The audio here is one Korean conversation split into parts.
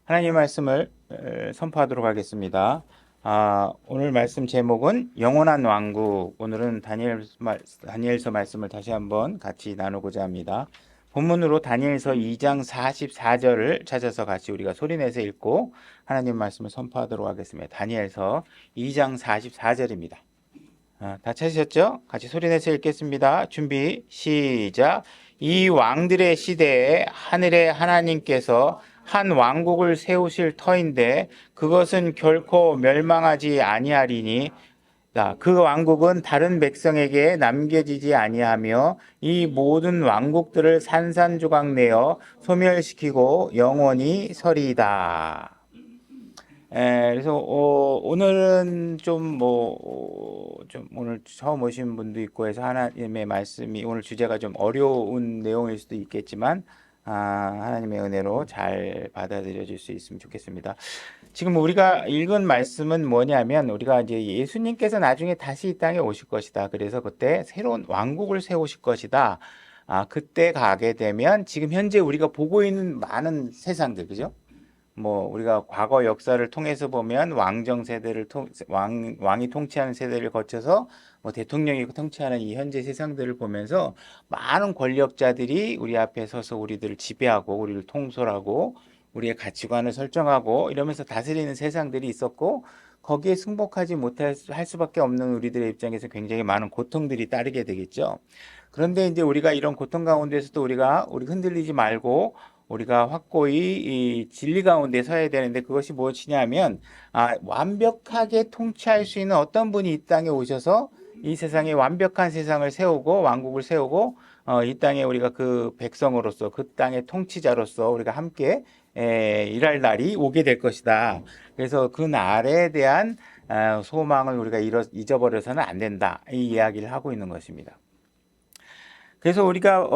하나님 말씀을 선포하도록 하겠습니다. 오늘 말씀 제목은 영원한 왕국. 오늘은 다니엘서 말씀을 다시 한번 같이 나누고자 합니다. 본문으로 다니엘서 2장 44절을 찾아서 같이 우리가 소리내서 읽고 하나님 말씀을 선포하도록 하겠습니다. 다니엘서 2장 44절입니다. 다 찾으셨죠? 같이 소리내서 읽겠습니다. 준비, 시작. 이 왕들의 시대에 하늘의 하나님께서 한 왕국을 세우실 터인데 그것은 결코 멸망하지 아니하리니 그 왕국은 다른 백성에게 남겨지지 아니하며 이 모든 왕국들을 산산조각 내어 소멸시키고 영원히 서리이다. 그래서 오늘은 좀 오늘 처음 오신 분도 있고 해서 하나님의 말씀이 오늘 주제가 좀 어려운 내용일 수도 있겠지만 하나님의 은혜로 잘 받아들여질 수 있으면 좋겠습니다. 지금 우리가 읽은 말씀은 뭐냐면 우리가 이제 예수님께서 나중에 다시 이 땅에 오실 것이다. 그래서 그때 새로운 왕국을 세우실 것이다. 그때 가게 되면 지금 현재 우리가 보고 있는 많은 세상들, 그죠? 우리가 과거 역사를 통해서 보면 왕이 통치하는 세대를 거쳐서 대통령이 통치하는 이 현재 세상들을 보면서 많은 권력자들이 우리 앞에 서서 우리들을 지배하고 우리를 통솔하고 우리의 가치관을 설정하고 이러면서 다스리는 세상들이 있었고 거기에 승복하지 못할 할 수밖에 없는 우리들의 입장에서 굉장히 많은 고통들이 따르게 되겠죠. 그런데 이제 우리가 이런 고통 가운데서도 우리 흔들리지 말고 우리가 확고히 이 진리 가운데 서야 되는데 그것이 무엇이냐면 완벽하게 통치할 수 있는 어떤 분이 이 땅에 오셔서 이 세상에 완벽한 세상을 세우고 왕국을 세우고 이 땅에 우리가 그 백성으로서 그 땅의 통치자로서 우리가 함께 일할 날이 오게 될 것이다. 그래서 그 날에 대한 소망을 우리가 잊어버려서는 안 된다. 이 이야기를 하고 있는 것입니다. 그래서 우리가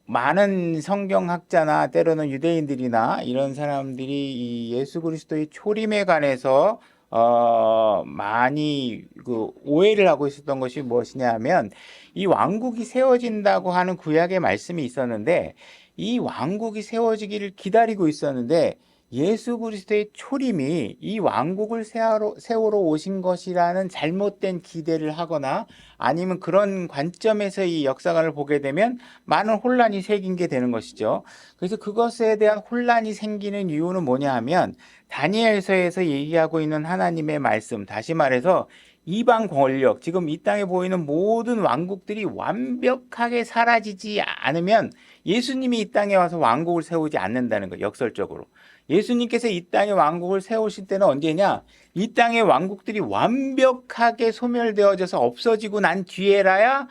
많은 성경학자나 때로는 유대인들이나 이런 사람들이 이 예수 그리스도의 초림에 관해서 많이 그 오해를 하고 있었던 것이 무엇이냐면 이 왕국이 세워진다고 하는 구약의 말씀이 있었는데 이 왕국이 세워지기를 기다리고 있었는데 예수 그리스도의 초림이 이 왕국을 세우러 오신 것이라는 잘못된 기대를 하거나 아니면 그런 관점에서 이 역사관을 보게 되면 많은 혼란이 생긴 게 되는 것이죠. 그래서 그것에 대한 혼란이 생기는 이유는 뭐냐 하면 다니엘서에서 얘기하고 있는 하나님의 말씀, 다시 말해서 이방 권력, 지금 이 땅에 보이는 모든 왕국들이 완벽하게 사라지지 않으면 예수님이 이 땅에 와서 왕국을 세우지 않는다는 거예요. 역설적으로. 예수님께서 이 땅에 왕국을 세우실 때는 언제냐? 이 땅의 왕국들이 완벽하게 소멸되어져서 없어지고 난 뒤에라야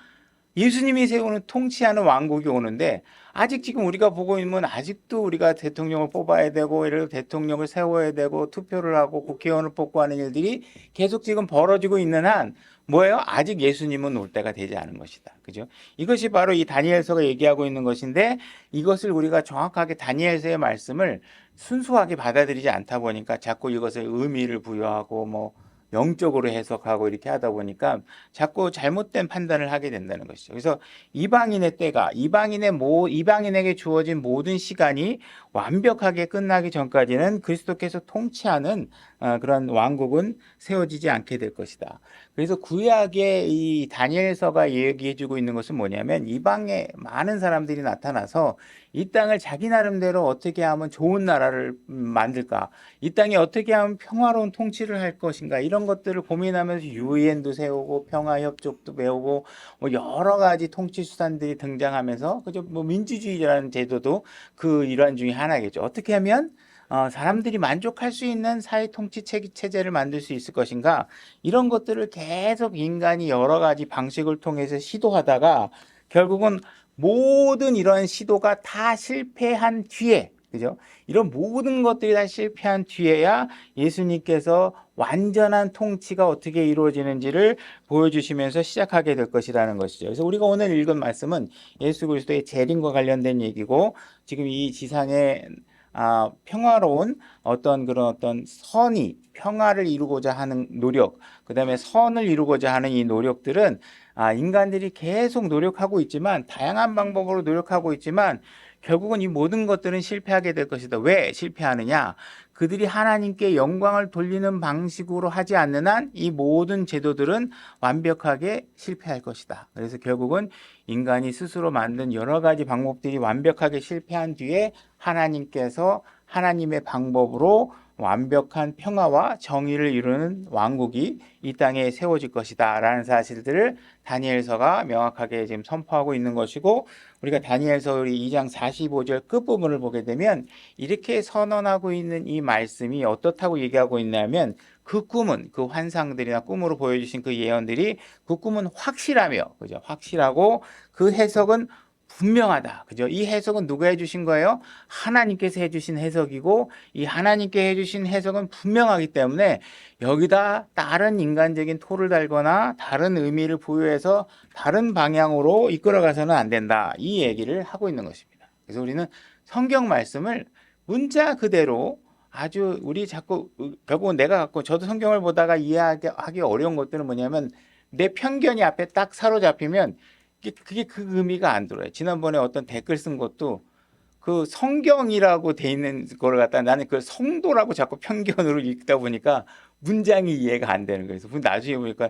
예수님이 세우는 통치하는 왕국이 오는데 아직 지금 우리가 보고 있는 아직도 우리가 대통령을 뽑아야 되고 이를 대통령을 세워야 되고 투표를 하고 국회의원을 뽑고 하는 일들이 계속 지금 벌어지고 있는 한 뭐예요? 아직 예수님은 올 때가 되지 않은 것이다. 그죠? 이것이 바로 이 다니엘서가 얘기하고 있는 것인데 이것을 우리가 정확하게 다니엘서의 말씀을 순수하게 받아들이지 않다 보니까 자꾸 이것을 의미를 부여하고 영적으로 해석하고 이렇게 하다 보니까 자꾸 잘못된 판단을 하게 된다는 것이죠. 그래서 이방인에게 주어진 모든 시간이 완벽하게 끝나기 전까지는 그리스도께서 통치하는 그런 왕국은 세워지지 않게 될 것이다. 그래서 구약의 이 다니엘서가 얘기해주고 있는 것은 뭐냐면 이방에 많은 사람들이 나타나서 이 땅을 자기 나름대로 어떻게 하면 좋은 나라를 만들까, 이 땅에 어떻게 하면 평화로운 통치를 할 것인가 이런 것들을 고민하면서 유엔도 세우고 평화협정도 배우고 여러 가지 통치 수단들이 등장하면서 그죠? 민주주의라는 제도도 그 일환 중에 하나겠죠. 어떻게 하면 사람들이 만족할 수 있는 사회 통치 체제를 만들 수 있을 것인가 이런 것들을 계속 인간이 여러 가지 방식을 통해서 시도하다가 결국은 모든 이런 시도가 다 실패한 뒤에 그죠? 이런 모든 것들이 다 실패한 뒤에야 예수님께서 완전한 통치가 어떻게 이루어지는지를 보여주시면서 시작하게 될 것이라는 것이죠. 그래서 우리가 오늘 읽은 말씀은 예수 그리스도의 재림과 관련된 얘기고 지금 이 지상에 평화로운 어떤 평화를 이루고자 하는 노력, 그 다음에 선을 이루고자 하는 이 노력들은 인간들이 계속 노력하고 있지만, 다양한 방법으로 노력하고 있지만, 결국은 이 모든 것들은 실패하게 될 것이다. 왜 실패하느냐? 그들이 하나님께 영광을 돌리는 방식으로 하지 않는 한 이 모든 제도들은 완벽하게 실패할 것이다. 그래서 결국은 인간이 스스로 만든 여러 가지 방법들이 완벽하게 실패한 뒤에 하나님께서 하나님의 방법으로 완벽한 평화와 정의를 이루는 왕국이 이 땅에 세워질 것이다 라는 사실들을 다니엘서가 명확하게 지금 선포하고 있는 것이고, 우리가 다니엘서 2장 45절 끝부분을 보게 되면 이렇게 선언하고 있는 이 말씀이 어떻다고 얘기하고 있냐면, 그 꿈은, 그 환상들이나 꿈으로 보여주신 그 예언들이, 그 꿈은 확실하며, 그죠? 확실하고 그 해석은 분명하다. 그죠? 이 해석은 누가 해주신 거예요? 하나님께서 해주신 해석이고, 이 하나님께 해주신 해석은 분명하기 때문에 여기다 다른 인간적인 토를 달거나 다른 의미를 부여해서 다른 방향으로 이끌어가서는 안 된다. 이 얘기를 하고 있는 것입니다. 그래서 우리는 성경 말씀을 문자 그대로 아주 우리 자꾸 결국은 내가 갖고 저도 성경을 보다가 이해하기 어려운 것들은 뭐냐면 내 편견이 앞에 딱 사로잡히면 그게 그 의미가 안 들어요. 지난번에 어떤 댓글 쓴 것도 그 성경이라고 돼 있는 걸 갖다 나는 그 성도라고 자꾸 편견으로 읽다 보니까 문장이 이해가 안 되는 거예요. 그래서 나중에 보니까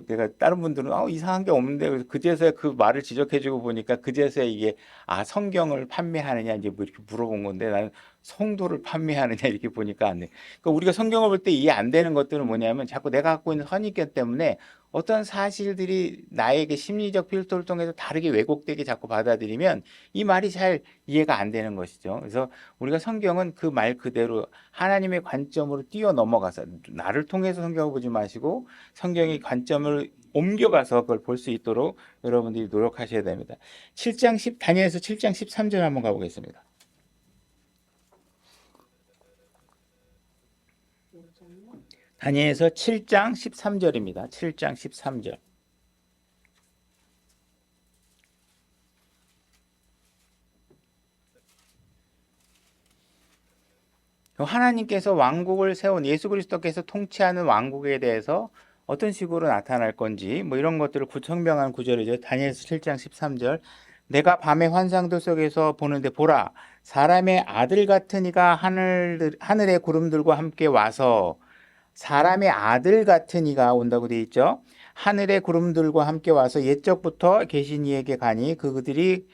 내가 다른 분들은 이상한 게 없는데, 그래서 그제서야 그 말을 지적해주고 보니까 그제서야 이게 성경을 판매하느냐 이제 뭐 이렇게 물어본 건데, 나는 성도를 판매하느냐 이렇게 보니까 안 돼. 그러니까 우리가 성경을 볼 때 이해 안 되는 것들은 뭐냐면 자꾸 내가 갖고 있는 선입견 때문에 어떤 사실들이 나에게 심리적 필터를 통해서 다르게 왜곡되게 자꾸 받아들이면 이 말이 잘 이해가 안 되는 것이죠. 그래서 우리가 성경은 그 말 그대로 하나님의 관점으로 뛰어넘어가서, 나를 통해서 성경을 보지 마시고 성경의 관점을 옮겨가서 그걸 볼 수 있도록 여러분들이 노력하셔야 됩니다. 다니엘서 7장 13절 한번 가보겠습니다. 다니엘서 7장 13절입니다. 7장 13절. 하나님께서 왕국을 세운, 예수 그리스도께서 통치하는 왕국에 대해서 어떤 식으로 나타날 건지 뭐 이런 것들을 설명한 구절이죠. 다니엘서 7장 13절. 내가 밤의 환상들 속에서 보는데 보라, 사람의 아들 같은 이가 하늘의 구름들과 함께 와서, 사람의 아들 같은 이가 온다고 되어 있죠. 하늘의 구름들과 함께 와서 옛적부터 계신 이에게 가니 그들이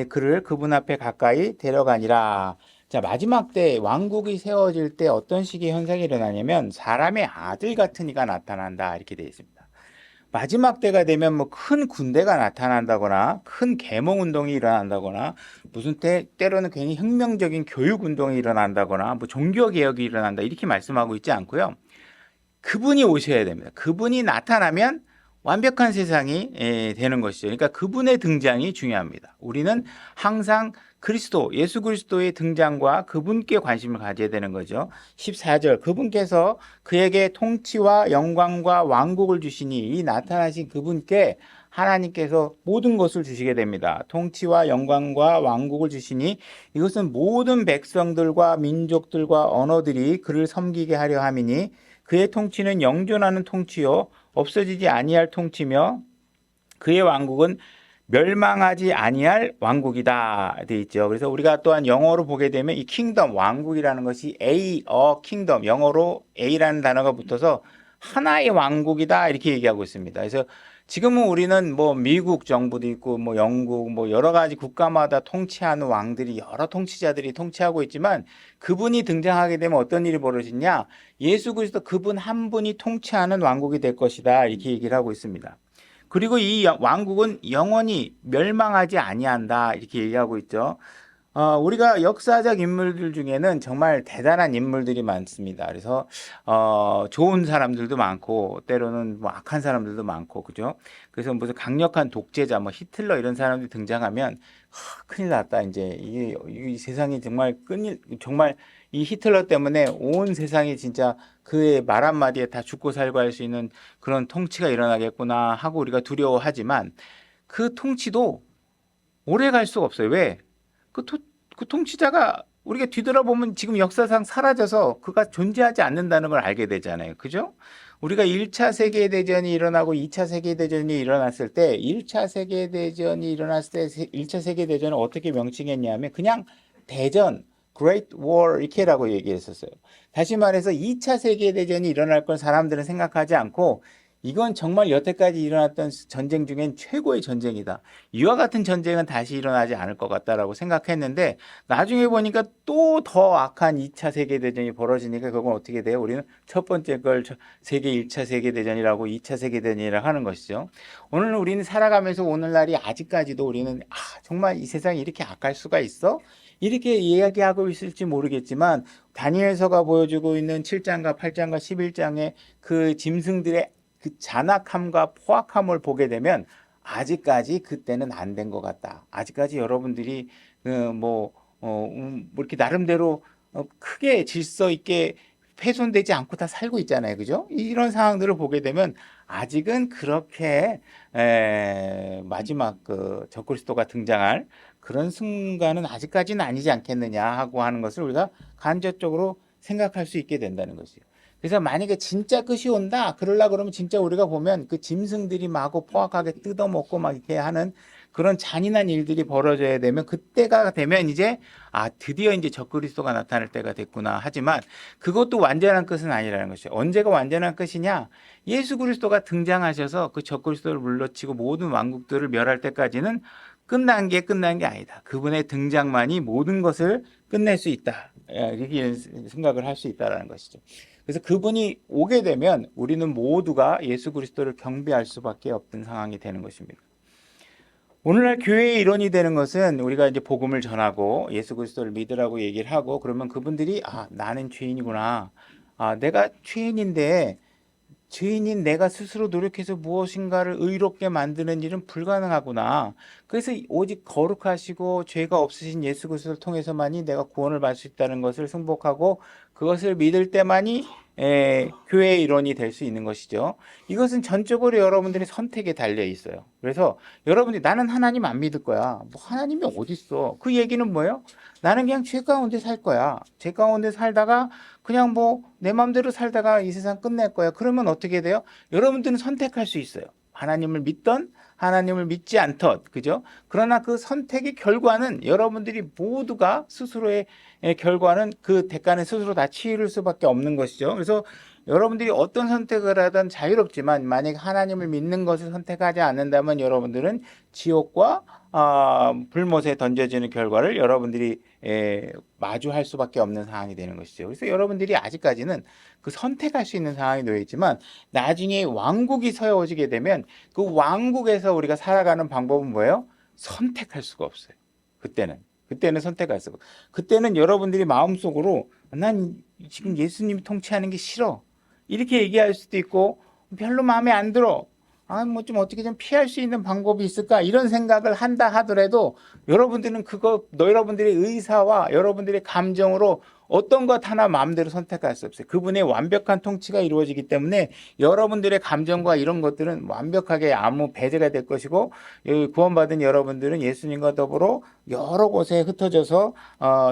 그를 그분 앞에 가까이 데려가니라. 자, 마지막 때 왕국이 세워질 때 어떤 식의 현상이 일어나냐면 사람의 아들 같은 이가 나타난다 이렇게 되어 있습니다. 마지막 때가 되면 뭐 큰 군대가 나타난다거나 큰 계몽 운동이 일어난다거나 무슨 때로는 괜히 혁명적인 교육 운동이 일어난다거나 뭐 종교 개혁이 일어난다 이렇게 말씀하고 있지 않고요. 그분이 오셔야 됩니다. 그분이 나타나면 완벽한 세상이 되는 것이죠. 그러니까 그분의 등장이 중요합니다. 우리는 항상 그리스도, 예수 그리스도의 등장과 그분께 관심을 가져야 되는 거죠. 14절, 그분께서 그에게 통치와 영광과 왕국을 주시니, 이 나타나신 그분께 하나님께서 모든 것을 주시게 됩니다. 통치와 영광과 왕국을 주시니 이것은 모든 백성들과 민족들과 언어들이 그를 섬기게 하려 함이니 그의 통치는 영존하는 통치요 없어지지 아니할 통치며 그의 왕국은 멸망하지 아니할 왕국이다 돼 있죠. 그래서 우리가 또한 영어로 보게 되면 이 킹덤, 왕국이라는 것이 킹덤, 영어로 A라는 단어가 붙어서 하나의 왕국이다 이렇게 얘기하고 있습니다. 그래서 지금은 우리는 뭐 미국 정부도 있고 뭐 영국 뭐 여러 가지 국가마다 통치하는 왕들이, 여러 통치자들이 통치하고 있지만 그분이 등장하게 되면 어떤 일이 벌어지냐, 예수 그리스도 그분 한 분이 통치하는 왕국이 될 것이다 이렇게 얘기를 하고 있습니다. 그리고 이 왕국은 영원히 멸망하지 아니한다 이렇게 얘기하고 있죠. 우리가 역사적 인물들 중에는 정말 대단한 인물들이 많습니다. 그래서 좋은 사람들도 많고 때로는 뭐 악한 사람들도 많고, 그죠? 그래서 무슨 강력한 독재자, 뭐 히틀러 이런 사람들이 등장하면 큰일 났다. 이제 이 세상이 정말 이 히틀러 때문에 온 세상이 진짜 그의 말 한마디에 다 죽고 살고 할 수 있는 그런 통치가 일어나겠구나 하고 우리가 두려워하지만 그 통치도 오래 갈 수가 없어요. 왜? 그 통치자가 우리가 뒤돌아보면 지금 역사상 사라져서 그가 존재하지 않는다는 걸 알게 되잖아요. 그죠? 우리가 1차 세계대전이 일어나고 2차 세계대전이 일어났을 때 1차 세계대전이 일어났을 때 1차 세계대전을 어떻게 명칭했냐면 그냥 대전, Great War 이렇게라고 얘기했었어요. 다시 말해서 2차 세계대전이 일어날 걸 사람들은 생각하지 않고 이건 정말 여태까지 일어났던 전쟁 중엔 최고의 전쟁이다. 이와 같은 전쟁은 다시 일어나지 않을 것 같다라고 생각했는데 나중에 보니까 또 더 악한 2차 세계대전이 벌어지니까 그건 어떻게 돼요? 우리는 첫 번째 걸 세계 1차 세계대전이라고 2차 세계대전이라고 하는 것이죠. 오늘 우리는 살아가면서 오늘날이 아직까지도 우리는 정말 이 세상이 이렇게 악할 수가 있어? 이렇게 이야기하고 있을지 모르겠지만 다니엘서가 보여주고 있는 7장과 8장과 11장의 그 짐승들의 그 잔악함과 포악함을 보게 되면 아직까지 그때는 안 된 것 같다. 아직까지 여러분들이 뭐 이렇게 나름대로 크게 질서 있게 훼손되지 않고 다 살고 있잖아요. 그죠? 이런 상황들을 보게 되면 아직은 그렇게 마지막 그 적그리스도가 등장할 그런 순간은 아직까지는 아니지 않겠느냐 하고 하는 것을 우리가 간접적으로 생각할 수 있게 된다는 것이에요. 그래서 만약에 진짜 끝이 온다 그러려 그러면 진짜 우리가 보면 그 짐승들이 마구 포악하게 뜯어먹고 막 이렇게 하는 그런 잔인한 일들이 벌어져야 되면 그때가 되면 이제 드디어 이제 적그리스도가 나타날 때가 됐구나. 하지만 그것도 완전한 끝은 아니라는 것이죠. 언제가 완전한 끝이냐? 예수 그리스도가 등장하셔서 그 적그리스도를 물러치고 모든 왕국들을 멸할 때까지는 끝난 게 아니다. 그분의 등장만이 모든 것을 끝낼 수 있다. 이렇게 생각을 할 수 있다라는 것이죠. 그래서 그분이 오게 되면 우리는 모두가 예수 그리스도를 경배할 수밖에 없는 상황이 되는 것입니다. 오늘날 교회의 일원이 되는 것은 우리가 이제 복음을 전하고 예수 그리스도를 믿으라고 얘기를 하고 그러면 그분들이 나는 죄인이구나. 내가 죄인인데 죄인인 내가 스스로 노력해서 무엇인가를 의롭게 만드는 일은 불가능하구나. 그래서 오직 거룩하시고 죄가 없으신 예수 그리스도를 통해서만이 내가 구원을 받을 수 있다는 것을 승복하고 그것을 믿을 때만이 교회의 일원이 될 수 있는 것이죠. 이것은 전적으로 여러분들의 선택에 달려 있어요. 그래서 여러분들이 나는 하나님 안 믿을 거야. 뭐 하나님이 어디 있어? 그 얘기는 뭐예요? 나는 그냥 죄 가운데 살 거야. 죄 가운데 살다가 그냥 뭐 내 마음대로 살다가 이 세상 끝낼 거야. 그러면 어떻게 돼요? 여러분들은 선택할 수 있어요. 하나님을 믿던 하나님을 믿지 않던 그죠? 그러나 그 선택의 결과는 여러분들이 모두가 스스로의 결과는 그 대가는 스스로 다 치를 수밖에 없는 것이죠. 그래서 여러분들이 어떤 선택을 하든 자유롭지만 만약 하나님을 믿는 것을 선택하지 않는다면 여러분들은 지옥과 불못에 던져지는 결과를 여러분들이 마주할 수밖에 없는 상황이 되는 것이죠. 그래서 여러분들이 아직까지는 그 선택할 수 있는 상황이 놓여 있지만 나중에 왕국이 세워지게 되면 그 왕국에서 우리가 살아가는 방법은 뭐예요? 선택할 수가 없어요. 그때는 선택할 수가 없어요. 그때는 여러분들이 마음속으로 난 지금 예수님이 통치하는 게 싫어. 이렇게 얘기할 수도 있고 별로 마음에 안 들어. 뭐 좀 어떻게 좀 피할 수 있는 방법이 있을까? 이런 생각을 한다 하더라도 여러분들은 여러분들의 의사와 여러분들의 감정으로 어떤 것 하나 마음대로 선택할 수 없어요. 그분의 완벽한 통치가 이루어지기 때문에 여러분들의 감정과 이런 것들은 완벽하게 아무 배제가 될 것이고 구원받은 여러분들은 예수님과 더불어 여러 곳에 흩어져서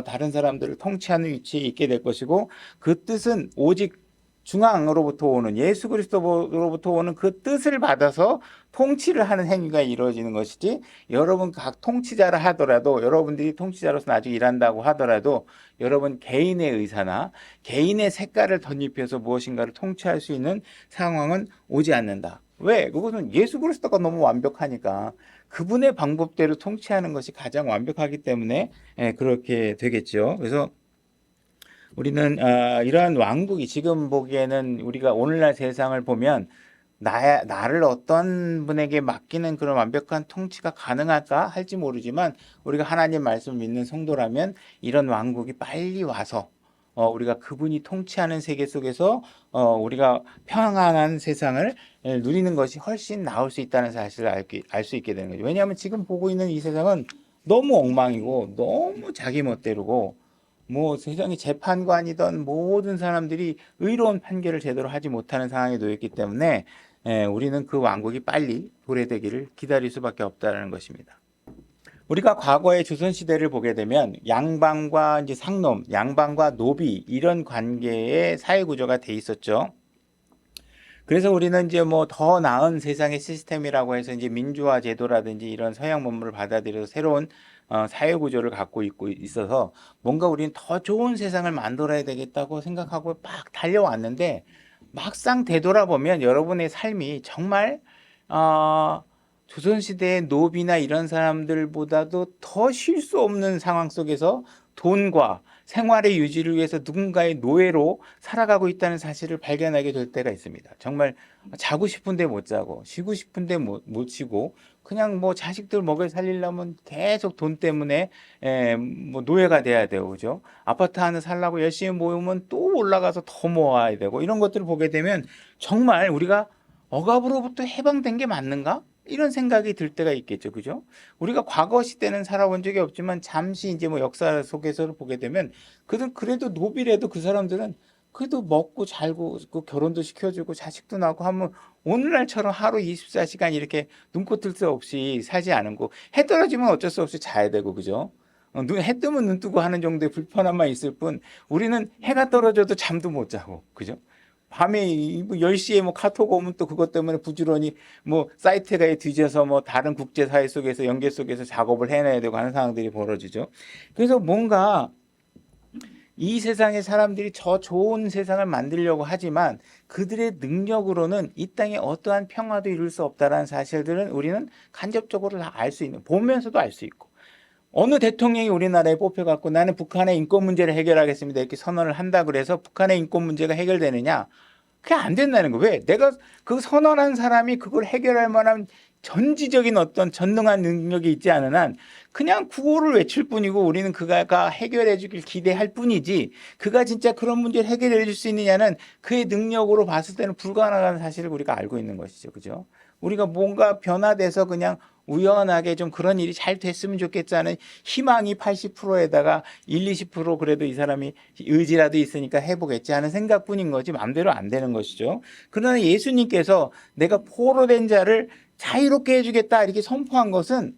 다른 사람들을 통치하는 위치에 있게 될 것이고 그 뜻은 오직 중앙으로부터 오는 예수 그리스도로부터 오는 그 뜻을 받아서 통치를 하는 행위가 이루어지는 것이지 여러분 각 통치자라 하더라도 여러분들이 통치자로서 나중에 일한다고 하더라도 여러분 개인의 의사나 개인의 색깔을 덧입혀서 무엇인가를 통치할 수 있는 상황은 오지 않는다. 왜? 그것은 예수 그리스도가 너무 완벽하니까 그분의 방법대로 통치하는 것이 가장 완벽하기 때문에 그렇게 되겠죠. 그래서 우리는 이러한 왕국이 지금 보기에는 우리가 오늘날 세상을 보면 나를 어떤 분에게 맡기는 그런 완벽한 통치가 가능할까 할지 모르지만 우리가 하나님 말씀을 믿는 성도라면 이런 왕국이 빨리 와서 우리가 그분이 통치하는 세계 속에서 우리가 평안한 세상을 누리는 것이 훨씬 나을 수 있다는 사실을 알 수 있게 되는 거죠. 왜냐하면 지금 보고 있는 이 세상은 너무 엉망이고 너무 자기 멋대로고 뭐 세상의 재판관이던 모든 사람들이 의로운 판결을 제대로 하지 못하는 상황에 놓였기 때문에 우리는 그 왕국이 빨리 도래되기를 기다릴 수밖에 없다는 것입니다. 우리가 과거의 조선시대를 보게 되면 양반과 이제 상놈, 양반과 노비 이런 관계의 사회구조가 돼 있었죠. 그래서 우리는 이제 뭐 더 나은 세상의 시스템이라고 해서 이제 민주화 제도라든지 이런 서양 문물을 받아들여서 새로운 사회 구조를 갖고 있고 있어서 뭔가 우리는 더 좋은 세상을 만들어야 되겠다고 생각하고 막 달려왔는데 막상 되돌아보면 여러분의 삶이 정말 조선시대의 노비나 이런 사람들보다도 더 쉴 수 없는 상황 속에서 돈과 생활의 유지를 위해서 누군가의 노예로 살아가고 있다는 사실을 발견하게 될 때가 있습니다. 정말 자고 싶은데 못 자고 쉬고 싶은데 못 쉬고 그냥 뭐 자식들 먹여 살리려면 계속 돈 때문에 뭐 노예가 돼야 되고 그죠? 아파트 하나 살려고 열심히 모으면 또 올라가서 더 모아야 되고 이런 것들을 보게 되면 정말 우리가 억압으로부터 해방된 게 맞는가? 이런 생각이 들 때가 있겠죠. 그죠? 우리가 과거 시대는 살아본 적이 없지만 잠시 이제 뭐 역사 속에서 보게 되면 그래도 노비래도 그 사람들은 그래도 먹고 잘고 그 결혼도 시켜주고 자식도 낳고 하면 오늘날처럼 하루 24시간 이렇게 눈코 뜰 새 없이 살지 않고 해 떨어지면 어쩔 수 없이 자야 되고 그죠? 해 뜨면 눈 뜨고 하는 정도의 불편함만 있을 뿐 우리는 해가 떨어져도 잠도 못 자고 그죠? 밤에 10시에 뭐 카톡 오면 또 그것 때문에 부지런히 뭐 사이트에 뒤져서 뭐 다른 국제사회 속에서 연계 속에서 작업을 해내야 되고 하는 상황들이 벌어지죠. 그래서 뭔가 이 세상의 사람들이 저 좋은 세상을 만들려고 하지만 그들의 능력으로는 이 땅에 어떠한 평화도 이룰 수 없다라는 사실들은 우리는 간접적으로 다 알 수 있는, 보면서도 알 수 있고 어느 대통령이 우리나라에 뽑혀갖고 나는 북한의 인권 문제를 해결하겠습니다 이렇게 선언을 한다 그래서 북한의 인권 문제가 해결되느냐? 그게 안 된다는 거. 왜? 내가 그 선언한 사람이 그걸 해결할 만한 전지적인 어떤 전능한 능력이 있지 않은 한 그냥 구호를 외칠 뿐이고 우리는 그가 해결해 주길 기대할 뿐이지 그가 진짜 그런 문제를 해결해 줄 수 있느냐는 그의 능력으로 봤을 때는 불가능한 사실을 우리가 알고 있는 것이죠. 그죠? 우리가 뭔가 변화돼서 그냥 우연하게 좀 그런 일이 잘 됐으면 좋겠다는 희망이 80%에다가 1, 20% 그래도 이 사람이 의지라도 있으니까 해보겠지 하는 생각뿐인 거지 마음대로 안 되는 것이죠. 그러나 예수님께서 내가 포로된 자를 자유롭게 해주겠다 이렇게 선포한 것은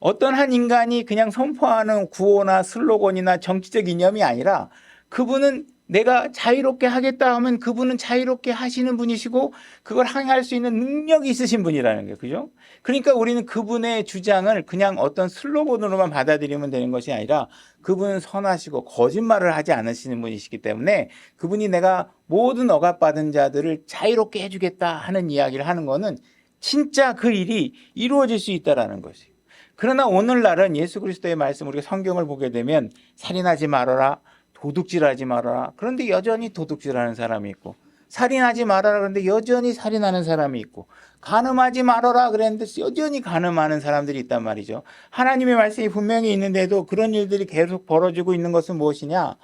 어떤 한 인간이 그냥 선포하는 구호나 슬로건이나 정치적 이념이 아니라 그분은 내가 자유롭게 하겠다 하면 그분은 자유롭게 하시는 분이시고 그걸 항의할 수 있는 능력이 있으신 분이라는 거예요. 그죠? 그러니까 우리는 그분의 주장을 그냥 어떤 슬로건으로만 받아들이면 되는 것이 아니라 그분은 선하시고 거짓말을 하지 않으시는 분이시기 때문에 그분이 내가 모든 억압받은 자들을 자유롭게 해주겠다 하는 이야기를 하는 거는 진짜 그 일이 이루어질 수 있다는 것이에요. 그러나 오늘날은 예수 그리스도의 말씀 우리가 성경을 보게 되면 살인하지 말아라. 도둑질하지 말아라. 그런데 여전히 도둑질하는 사람이 있고 살인하지 말아라. 그런데 여전히 살인하는 사람이 있고 간음하지 말아라. 그랬는데 여전히 간음하는 사람들이 있단 말이죠. 하나님의 말씀이 분명히 있는데도 그런 일들이 계속 벌어지고 있는 것은 무엇이냐?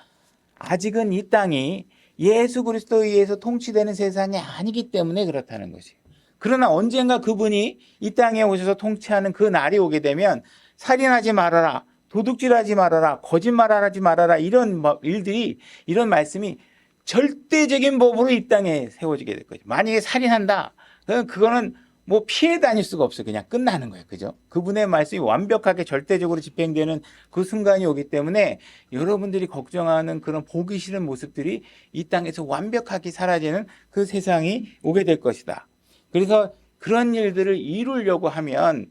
아직은 이 땅이 예수 그리스도에 의해서 통치되는 세상이 아니기 때문에 그렇다는 것이에요. 그러나 언젠가 그분이 이 땅에 오셔서 통치하는 그 날이 오게 되면 살인하지 말아라. 도둑질하지 말아라, 거짓말하지 말아라 이런 일들이 이런 말씀이 절대적인 법으로 이 땅에 세워지게 될 거죠. 만약에 살인한다, 그거는 뭐 피해 다닐 수가 없어요. 그냥 끝나는 거예요. 그죠? 그분의 말씀이 완벽하게 절대적으로 집행되는 그 순간이 오기 때문에 여러분들이 걱정하는 그런 보기 싫은 모습들이 이 땅에서 완벽하게 사라지는 그 세상이 오게 될 것이다. 그래서 그런 일들을 이루려고 하면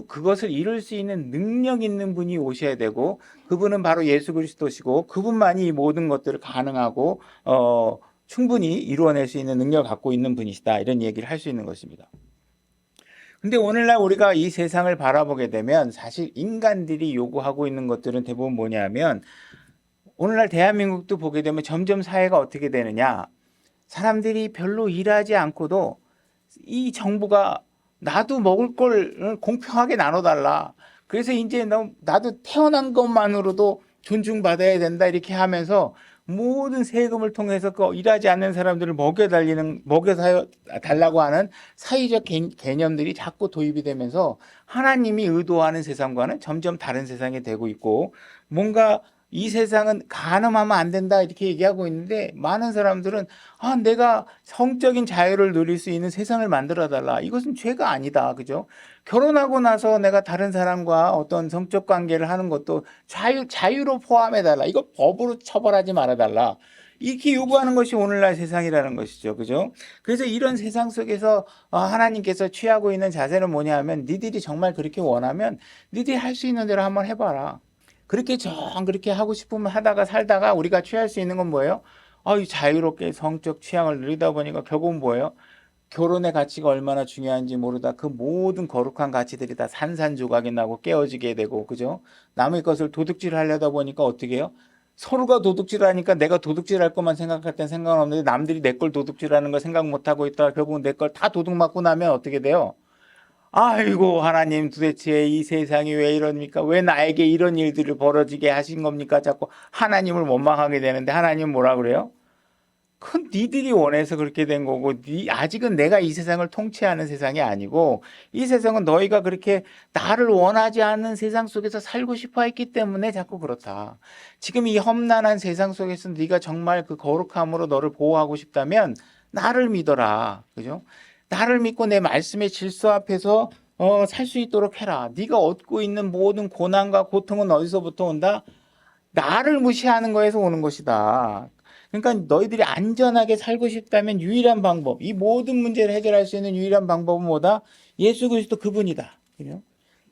그것을 이룰 수 있는 능력 있는 분이 오셔야 되고 그분은 바로 예수 그리스도시고 그분만이 이 모든 것들을 가능하고 충분히 이루어낼 수 있는 능력을 갖고 있는 분이시다 이런 얘기를 할 수 있는 것입니다. 근데 오늘날 우리가 이 세상을 바라보게 되면 사실 인간들이 요구하고 있는 것들은 대부분 뭐냐면 오늘날 대한민국도 보게 되면 점점 사회가 어떻게 되느냐 사람들이 별로 일하지 않고도 이 정부가 나도 먹을 걸 공평하게 나눠달라. 그래서 이제 나도 태어난 것만으로도 존중받아야 된다. 이렇게 하면서 모든 세금을 통해서 그 일하지 않는 사람들을 먹여 달라고 하는 사회적 개념들이 자꾸 도입이 되면서 하나님이 의도하는 세상과는 점점 다른 세상이 되고 있고 뭔가 이 세상은 간음하면 안 된다 이렇게 얘기하고 있는데 많은 사람들은 내가 성적인 자유를 누릴 수 있는 세상을 만들어 달라. 이것은 죄가 아니다. 그죠? 결혼하고 나서 내가 다른 사람과 어떤 성적 관계를 하는 것도 자유로 포함해 달라. 이거 법으로 처벌하지 말아 달라. 이렇게 요구하는 것이 오늘날 세상이라는 것이죠. 그죠? 그래서 이런 세상 속에서 하나님께서 취하고 있는 자세는 뭐냐 하면 니들이 정말 그렇게 원하면 니들이 할 수 있는 대로 한번 해봐라. 그렇게 하고 싶으면 하다가 살다가 우리가 취할 수 있는 건 뭐예요? 자유롭게 성적 취향을 누리다 보니까 결국은 뭐예요? 결혼의 가치가 얼마나 중요한지 모르다 그 모든 거룩한 가치들이 다 산산조각이 나고 깨어지게 되고, 그죠? 남의 것을 도둑질 하려다 보니까 어떻게 해요? 서로가 도둑질 하니까 내가 도둑질 할 것만 생각할 땐 상관은 없는데 남들이 내 걸 도둑질하는 거 생각 못 하고 있다가 결국은 내 걸 다 도둑 맞고 나면 어떻게 돼요? 아이고, 하나님, 도대체 이 세상이 왜 이럽니까? 왜 나에게 이런 일들을 벌어지게 하신 겁니까? 자꾸 하나님을 원망하게 되는데 하나님 뭐라 그래요? 그건 니들이 원해서 그렇게 된 거고, 아직은 내가 이 세상을 통치하는 세상이 아니고, 이 세상은 너희가 그렇게 나를 원하지 않는 세상 속에서 살고 싶어 했기 때문에 자꾸 그렇다. 지금 이 험난한 세상 속에서 네가 정말 그 거룩함으로 너를 보호하고 싶다면 나를 믿어라. 그죠? 나를 믿고 내 말씀의 질서 앞에서 살 수 있도록 해라. 네가 얻고 있는 모든 고난과 고통은 어디서부터 온다? 나를 무시하는 거에서 오는 것이다. 그러니까 너희들이 안전하게 살고 싶다면 유일한 방법, 이 모든 문제를 해결할 수 있는 유일한 방법은 뭐다? 예수 그리스도 그분이다. 그죠?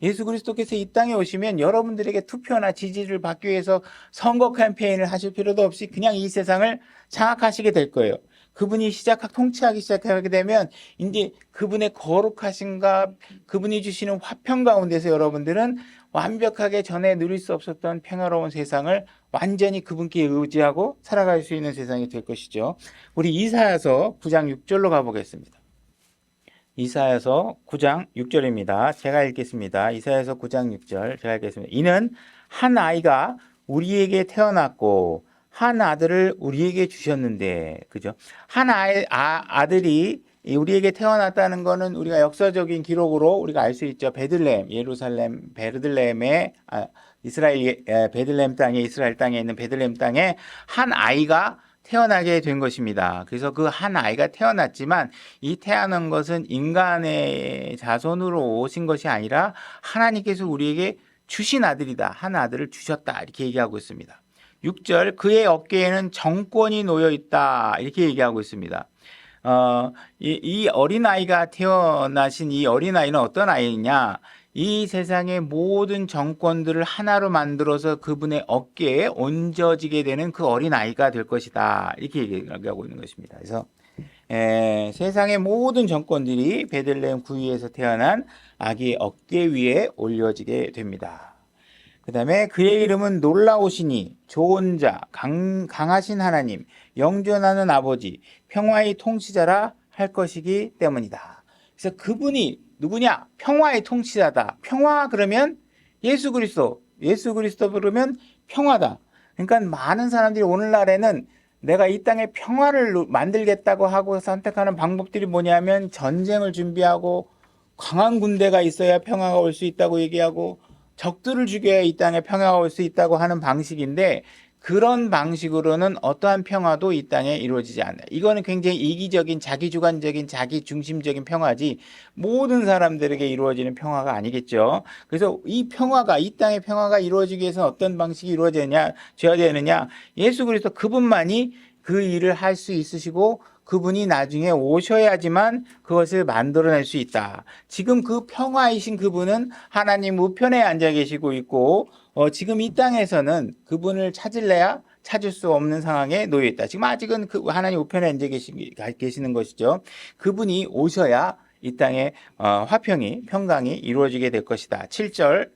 예수 그리스도께서 이 땅에 오시면 여러분들에게 투표나 지지를 받기 위해서 선거 캠페인을 하실 필요도 없이 그냥 이 세상을 장악하시게 될 거예요. 그분이 통치하기 시작하게 되면 이제 그분의 거룩하신가, 그분이 주시는 화평 가운데서 여러분들은 완벽하게 전에 누릴 수 없었던 평화로운 세상을 완전히 그분께 의지하고 살아갈 수 있는 세상이 될 것이죠. 우리 이사야서 9장 6절로 가보겠습니다. 이사야서 9장 6절입니다. 제가 읽겠습니다. 이사야서 9장 6절 제가 읽겠습니다. 이는 한 아이가 우리에게 태어났고 한 아들을 우리에게 주셨는데, 그죠? 아들이 우리에게 태어났다는 것은 우리가 역사적인 기록으로 우리가 알 수 있죠. 베들레헴의 이스라엘 베들레헴 땅에 이스라엘 땅에 있는 베들레헴 땅에 한 아이가 태어나게 된 것입니다. 그래서 그 한 아이가 태어났지만 이 태어난 것은 인간의 자손으로 오신 것이 아니라 하나님께서 우리에게 주신 아들이다. 한 아들을 주셨다. 이렇게 얘기하고 있습니다. 6절 그의 어깨에는 정권이 놓여 있다. 이렇게 얘기하고 있습니다. 이 어린아이가 태어나신 이 어린아이는 어떤 아이냐? 이 세상의 모든 정권들을 하나로 만들어서 그분의 어깨에 얹어지게 되는 그 어린아이가 될 것이다. 이렇게 얘기하고 있는 것입니다. 그래서 세상의 모든 정권들이 베들레헴 구유에서 태어난 아기의 어깨 위에 올려지게 됩니다. 그 다음에 그의 이름은 놀라우시니 좋은 자, 강하신 하나님, 영존하는 아버지, 평화의 통치자라 할 것이기 때문이다. 그래서 그분이 누구냐? 평화의 통치자다. 평화 그러면 예수 그리스도 그러면 평화다. 그러니까 많은 사람들이 오늘날에는 내가 이 땅에 평화를 만들겠다고 하고 선택하는 방법들이 뭐냐면 전쟁을 준비하고 강한 군대가 있어야 평화가 올 수 있다고 얘기하고 적들을 죽여야 이 땅에 평화가 올 수 있다고 하는 방식인데, 그런 방식으로는 어떠한 평화도 이 땅에 이루어지지 않아요. 이거는 굉장히 이기적인 자기주관적인 자기중심적인 평화지 모든 사람들에게 이루어지는 평화가 아니겠죠. 그래서 이 땅의 평화가 이루어지기 위해서는 어떤 방식이 이루어져야 되느냐? 예수 그리스도 그분만이 그 일을 할 수 있으시고 그분이 나중에 오셔야지만 그것을 만들어낼 수 있다. 지금 그 평화이신 그분은 하나님 우편에 앉아 계시고 있고 지금 이 땅에서는 그분을 찾을래야 찾을 수 없는 상황에 놓여 있다. 지금 아직은 그 하나님 우편에 앉아 계시는 것이죠. 그분이 오셔야 이 땅에 화평이 평강이 이루어지게 될 것이다. 7절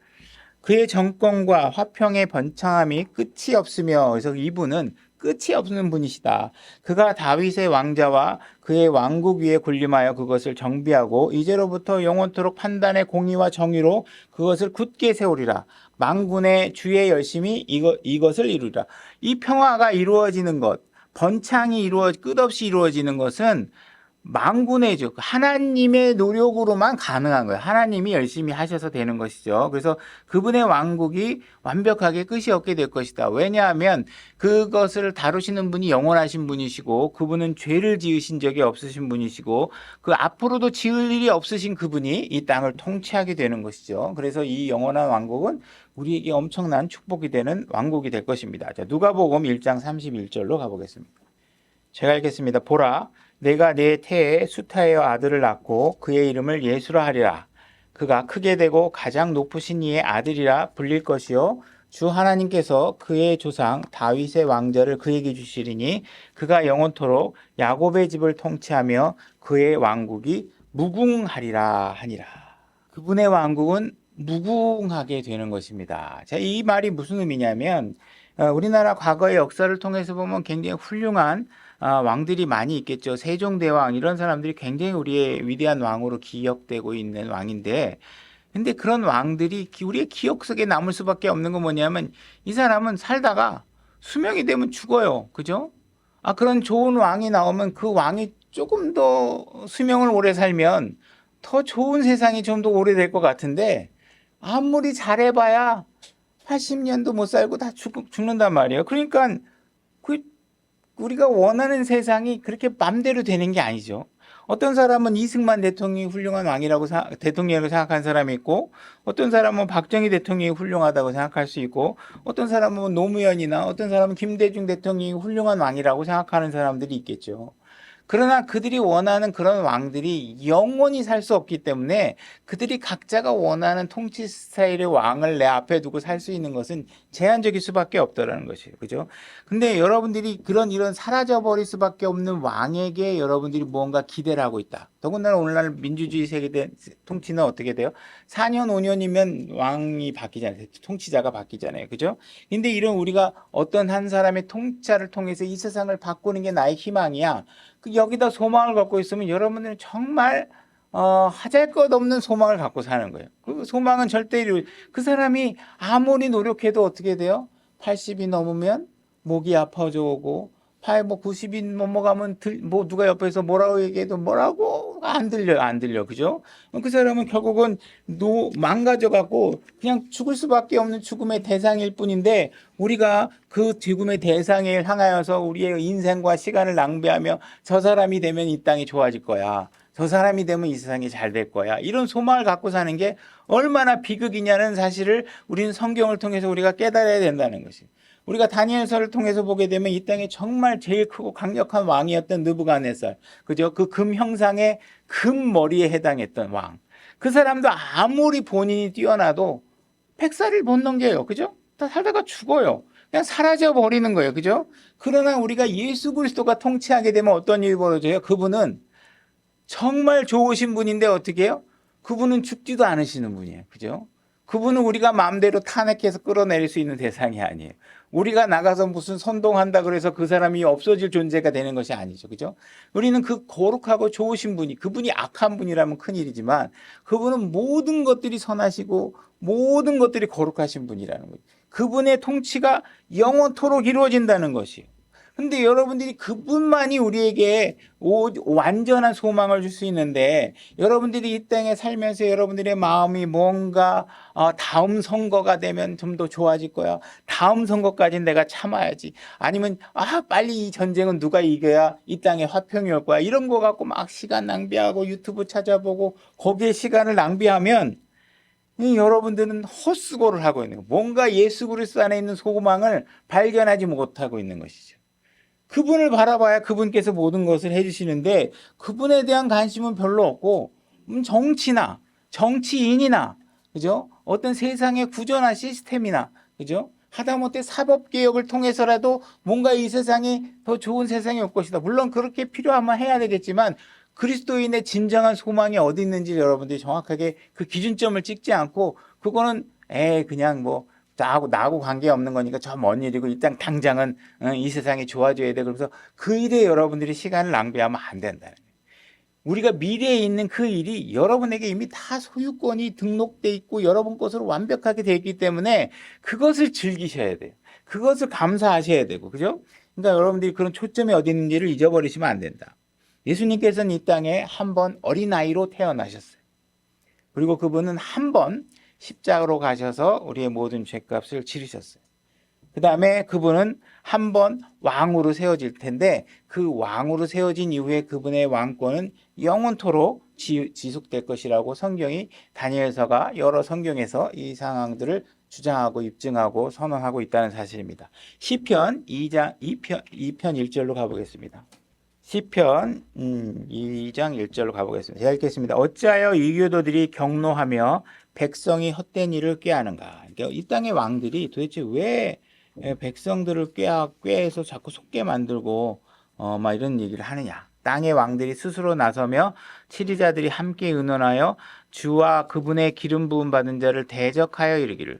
그의 정권과 화평의 번창함이 끝이 없으며, 그래서 이분은 끝이 없는 분이시다. 그가 다윗의 왕자와 그의 왕국 위에 군림하여 그것을 정비하고 이제로부터 영원토록 판단의 공의와 정의로 그것을 굳게 세우리라. 만군의 주의 열심히 이것을 이루리라. 이 평화가 이루어지는 것, 번창이 끝없이 이루어지는 것은 만군의 주, 하나님의 노력으로만 가능한 거예요. 하나님이 열심히 하셔서 되는 것이죠. 그래서 그분의 왕국이 완벽하게 끝이 없게 될 것이다. 왜냐하면 그것을 다루시는 분이 영원하신 분이시고 그분은 죄를 지으신 적이 없으신 분이시고 그 앞으로도 지을 일이 없으신 그분이 이 땅을 통치하게 되는 것이죠. 그래서 이 영원한 왕국은 우리에게 엄청난 축복이 되는 왕국이 될 것입니다. 자, 누가복음 1장 31절로 가보겠습니다. 제가 읽겠습니다. 보라, 내가 내 태에 수타의 아들을 낳고 그의 이름을 예수라 하리라. 그가 크게 되고 가장 높으신 이의 아들이라 불릴 것이요 주 하나님께서 그의 조상 다윗의 왕좌를 그에게 주시리니 그가 영원토록 야곱의 집을 통치하며 그의 왕국이 무궁하리라 하니라. 그분의 왕국은 무궁하게 되는 것입니다. 자, 이 말이 무슨 의미냐면 우리나라 과거의 역사를 통해서 보면 굉장히 훌륭한 왕들이 많이 있겠죠. 세종대왕 이런 사람들이 굉장히 우리의 위대한 왕으로 기억되고 있는 왕인데, 근데 그런 왕들이 우리의 기억 속에 남을 수밖에 없는 건 뭐냐면 이 사람은 살다가 수명이 되면 죽어요. 그죠? 그런 좋은 왕이 나오면 그 왕이 조금 더 수명을 오래 살면 더 좋은 세상이 좀 더 오래될 것 같은데 아무리 잘해봐야 80년도 못 살고 다 죽는단 말이에요. 그러니까 그 우리가 원하는 세상이 그렇게 맘대로 되는 게 아니죠. 어떤 사람은 이승만 대통령이 훌륭한 대통령이라고 생각하는 사람이 있고, 어떤 사람은 박정희 대통령이 훌륭하다고 생각할 수 있고, 어떤 사람은 노무현이나 어떤 사람은 김대중 대통령이 훌륭한 왕이라고 생각하는 사람들이 있겠죠. 그러나 그들이 원하는 그런 왕들이 영원히 살 수 없기 때문에 그들이 각자가 원하는 통치 스타일의 왕을 내 앞에 두고 살 수 있는 것은 제한적일 수밖에 없다라는 것이에요. 그죠? 근데 여러분들이 이런 사라져버릴 수밖에 없는 왕에게 여러분들이 무언가 기대를 하고 있다. 더군다나 오늘날 민주주의 세계 통치는 어떻게 돼요? 4년, 5년이면 왕이 바뀌잖아요. 통치자가 바뀌잖아요. 그죠? 근데 이런 우리가 어떤 한 사람의 통치를 통해서 이 세상을 바꾸는 게 나의 희망이야. 여기다 소망을 갖고 있으면 여러분들은 정말 하잘것없는 소망을 갖고 사는 거예요. 그 소망은 절대 그 사람이 아무리 노력해도 어떻게 돼요? 80이 넘으면 목이 아파져 오고 90이 넘어가면 누가 옆에서 뭐라고 얘기해도 뭐라고 안 들려. 그죠? 그 사람은 결국은 망가져 갖고 그냥 죽을 수밖에 없는 죽음의 대상일 뿐인데 우리가 그 죽음의 대상을 향하여서 우리의 인생과 시간을 낭비하며 저 사람이 되면 이 땅이 좋아질 거야. 저 사람이 되면 이 세상이 잘 될 거야. 이런 소망을 갖고 사는 게 얼마나 비극이냐는 사실을 우리는 성경을 통해서 우리가 깨달아야 된다는 것이에요. 우리가 다니엘서를 통해서 보게 되면 이 땅에 정말 제일 크고 강력한 왕이었던 느부갓네살, 그죠? 그 금 형상의 금 머리에 해당했던 왕. 그 사람도 아무리 본인이 뛰어나도 100살을 못 넘겨요. 그죠? 다 살다가 죽어요. 그냥 사라져 버리는 거예요. 그죠? 그러나 우리가 예수 그리스도가 통치하게 되면 어떤 일이 벌어져요? 그분은 정말 좋으신 분인데 어떻게 해요? 그분은 죽지도 않으시는 분이에요. 그죠? 그분은 우리가 마음대로 탄핵해서 끌어내릴 수 있는 대상이 아니에요. 우리가 나가서 무슨 선동한다 그래서 그 사람이 없어질 존재가 되는 것이 아니죠. 그죠? 우리는 그 거룩하고 좋으신 분이, 그분이 악한 분이라면 큰일이지만 그분은 모든 것들이 선하시고 모든 것들이 거룩하신 분이라는 거예요. 그분의 통치가 영원토록 이루어진다는 것이에요. 근데 여러분들이 그분만이 우리에게 완전한 소망을 줄 수 있는데 여러분들이 이 땅에 살면서 여러분들의 마음이 뭔가 다음 선거가 되면 좀 더 좋아질 거야. 다음 선거까지는 내가 참아야지. 아니면 빨리 이 전쟁은 누가 이겨야 이 땅에 화평이 올 거야. 이런 거 갖고 막 시간 낭비하고 유튜브 찾아보고 거기에 시간을 낭비하면 여러분들은 헛수고를 하고 있는 거예요. 뭔가 예수 그리스도 안에 있는 소망을 발견하지 못하고 있는 것이죠. 그분을 바라봐야 그분께서 모든 것을 해주시는데 그분에 대한 관심은 별로 없고 정치나 정치인이나 그죠? 어떤 세상의 구조나 시스템이나 그죠? 하다못해 사법개혁을 통해서라도 뭔가 이 세상이 더 좋은 세상이 올 것이다. 물론 그렇게 필요하면 해야 되겠지만 그리스도인의 진정한 소망이 어디 있는지 여러분들이 정확하게 그 기준점을 찍지 않고 그거는 그냥 나하고 관계없는 거니까 저 먼 일이고 일단 당장은 이 세상이 좋아져야 돼. 그래서 그 일에 여러분들이 시간을 낭비하면 안 된다는 거예요. 우리가 미래에 있는 그 일이 여러분에게 이미 다 소유권이 등록돼 있고 여러분 것으로 완벽하게 되어 있기 때문에 그것을 즐기셔야 돼요. 그것을 감사하셔야 되고 그죠? 그러니까 여러분들이 그런 초점이 어디 있는지를 잊어버리시면 안 된다. 예수님께서는 이 땅에 한 번 어린아이로 태어나셨어요. 그리고 그분은 한 번 십자가로 가셔서 우리의 모든 죄값을 치르셨어요. 그 다음에 그분은 한 번 왕으로 세워질 텐데 그 왕으로 세워진 이후에 그분의 왕권은 영원토록 지속될 것이라고 성경이 다니엘서가 여러 성경에서 이 상황들을 주장하고 입증하고 선언하고 있다는 사실입니다. 시편 2편 1절로 가보겠습니다. 시편 2장 1절로 가보겠습니다. 제가 읽겠습니다. 어찌하여 이교도들이 경노하며 백성이 헛된 일을 꾀하는가. 그러니까 이 땅의 왕들이 도대체 왜 백성들을 꾀해서 자꾸 속게 만들고 막 이런 얘기를 하느냐. 땅의 왕들이 스스로 나서며 치리자들이 함께 의논하여 주와 그분의 기름 부음 받은 자를 대적하여 이르기를.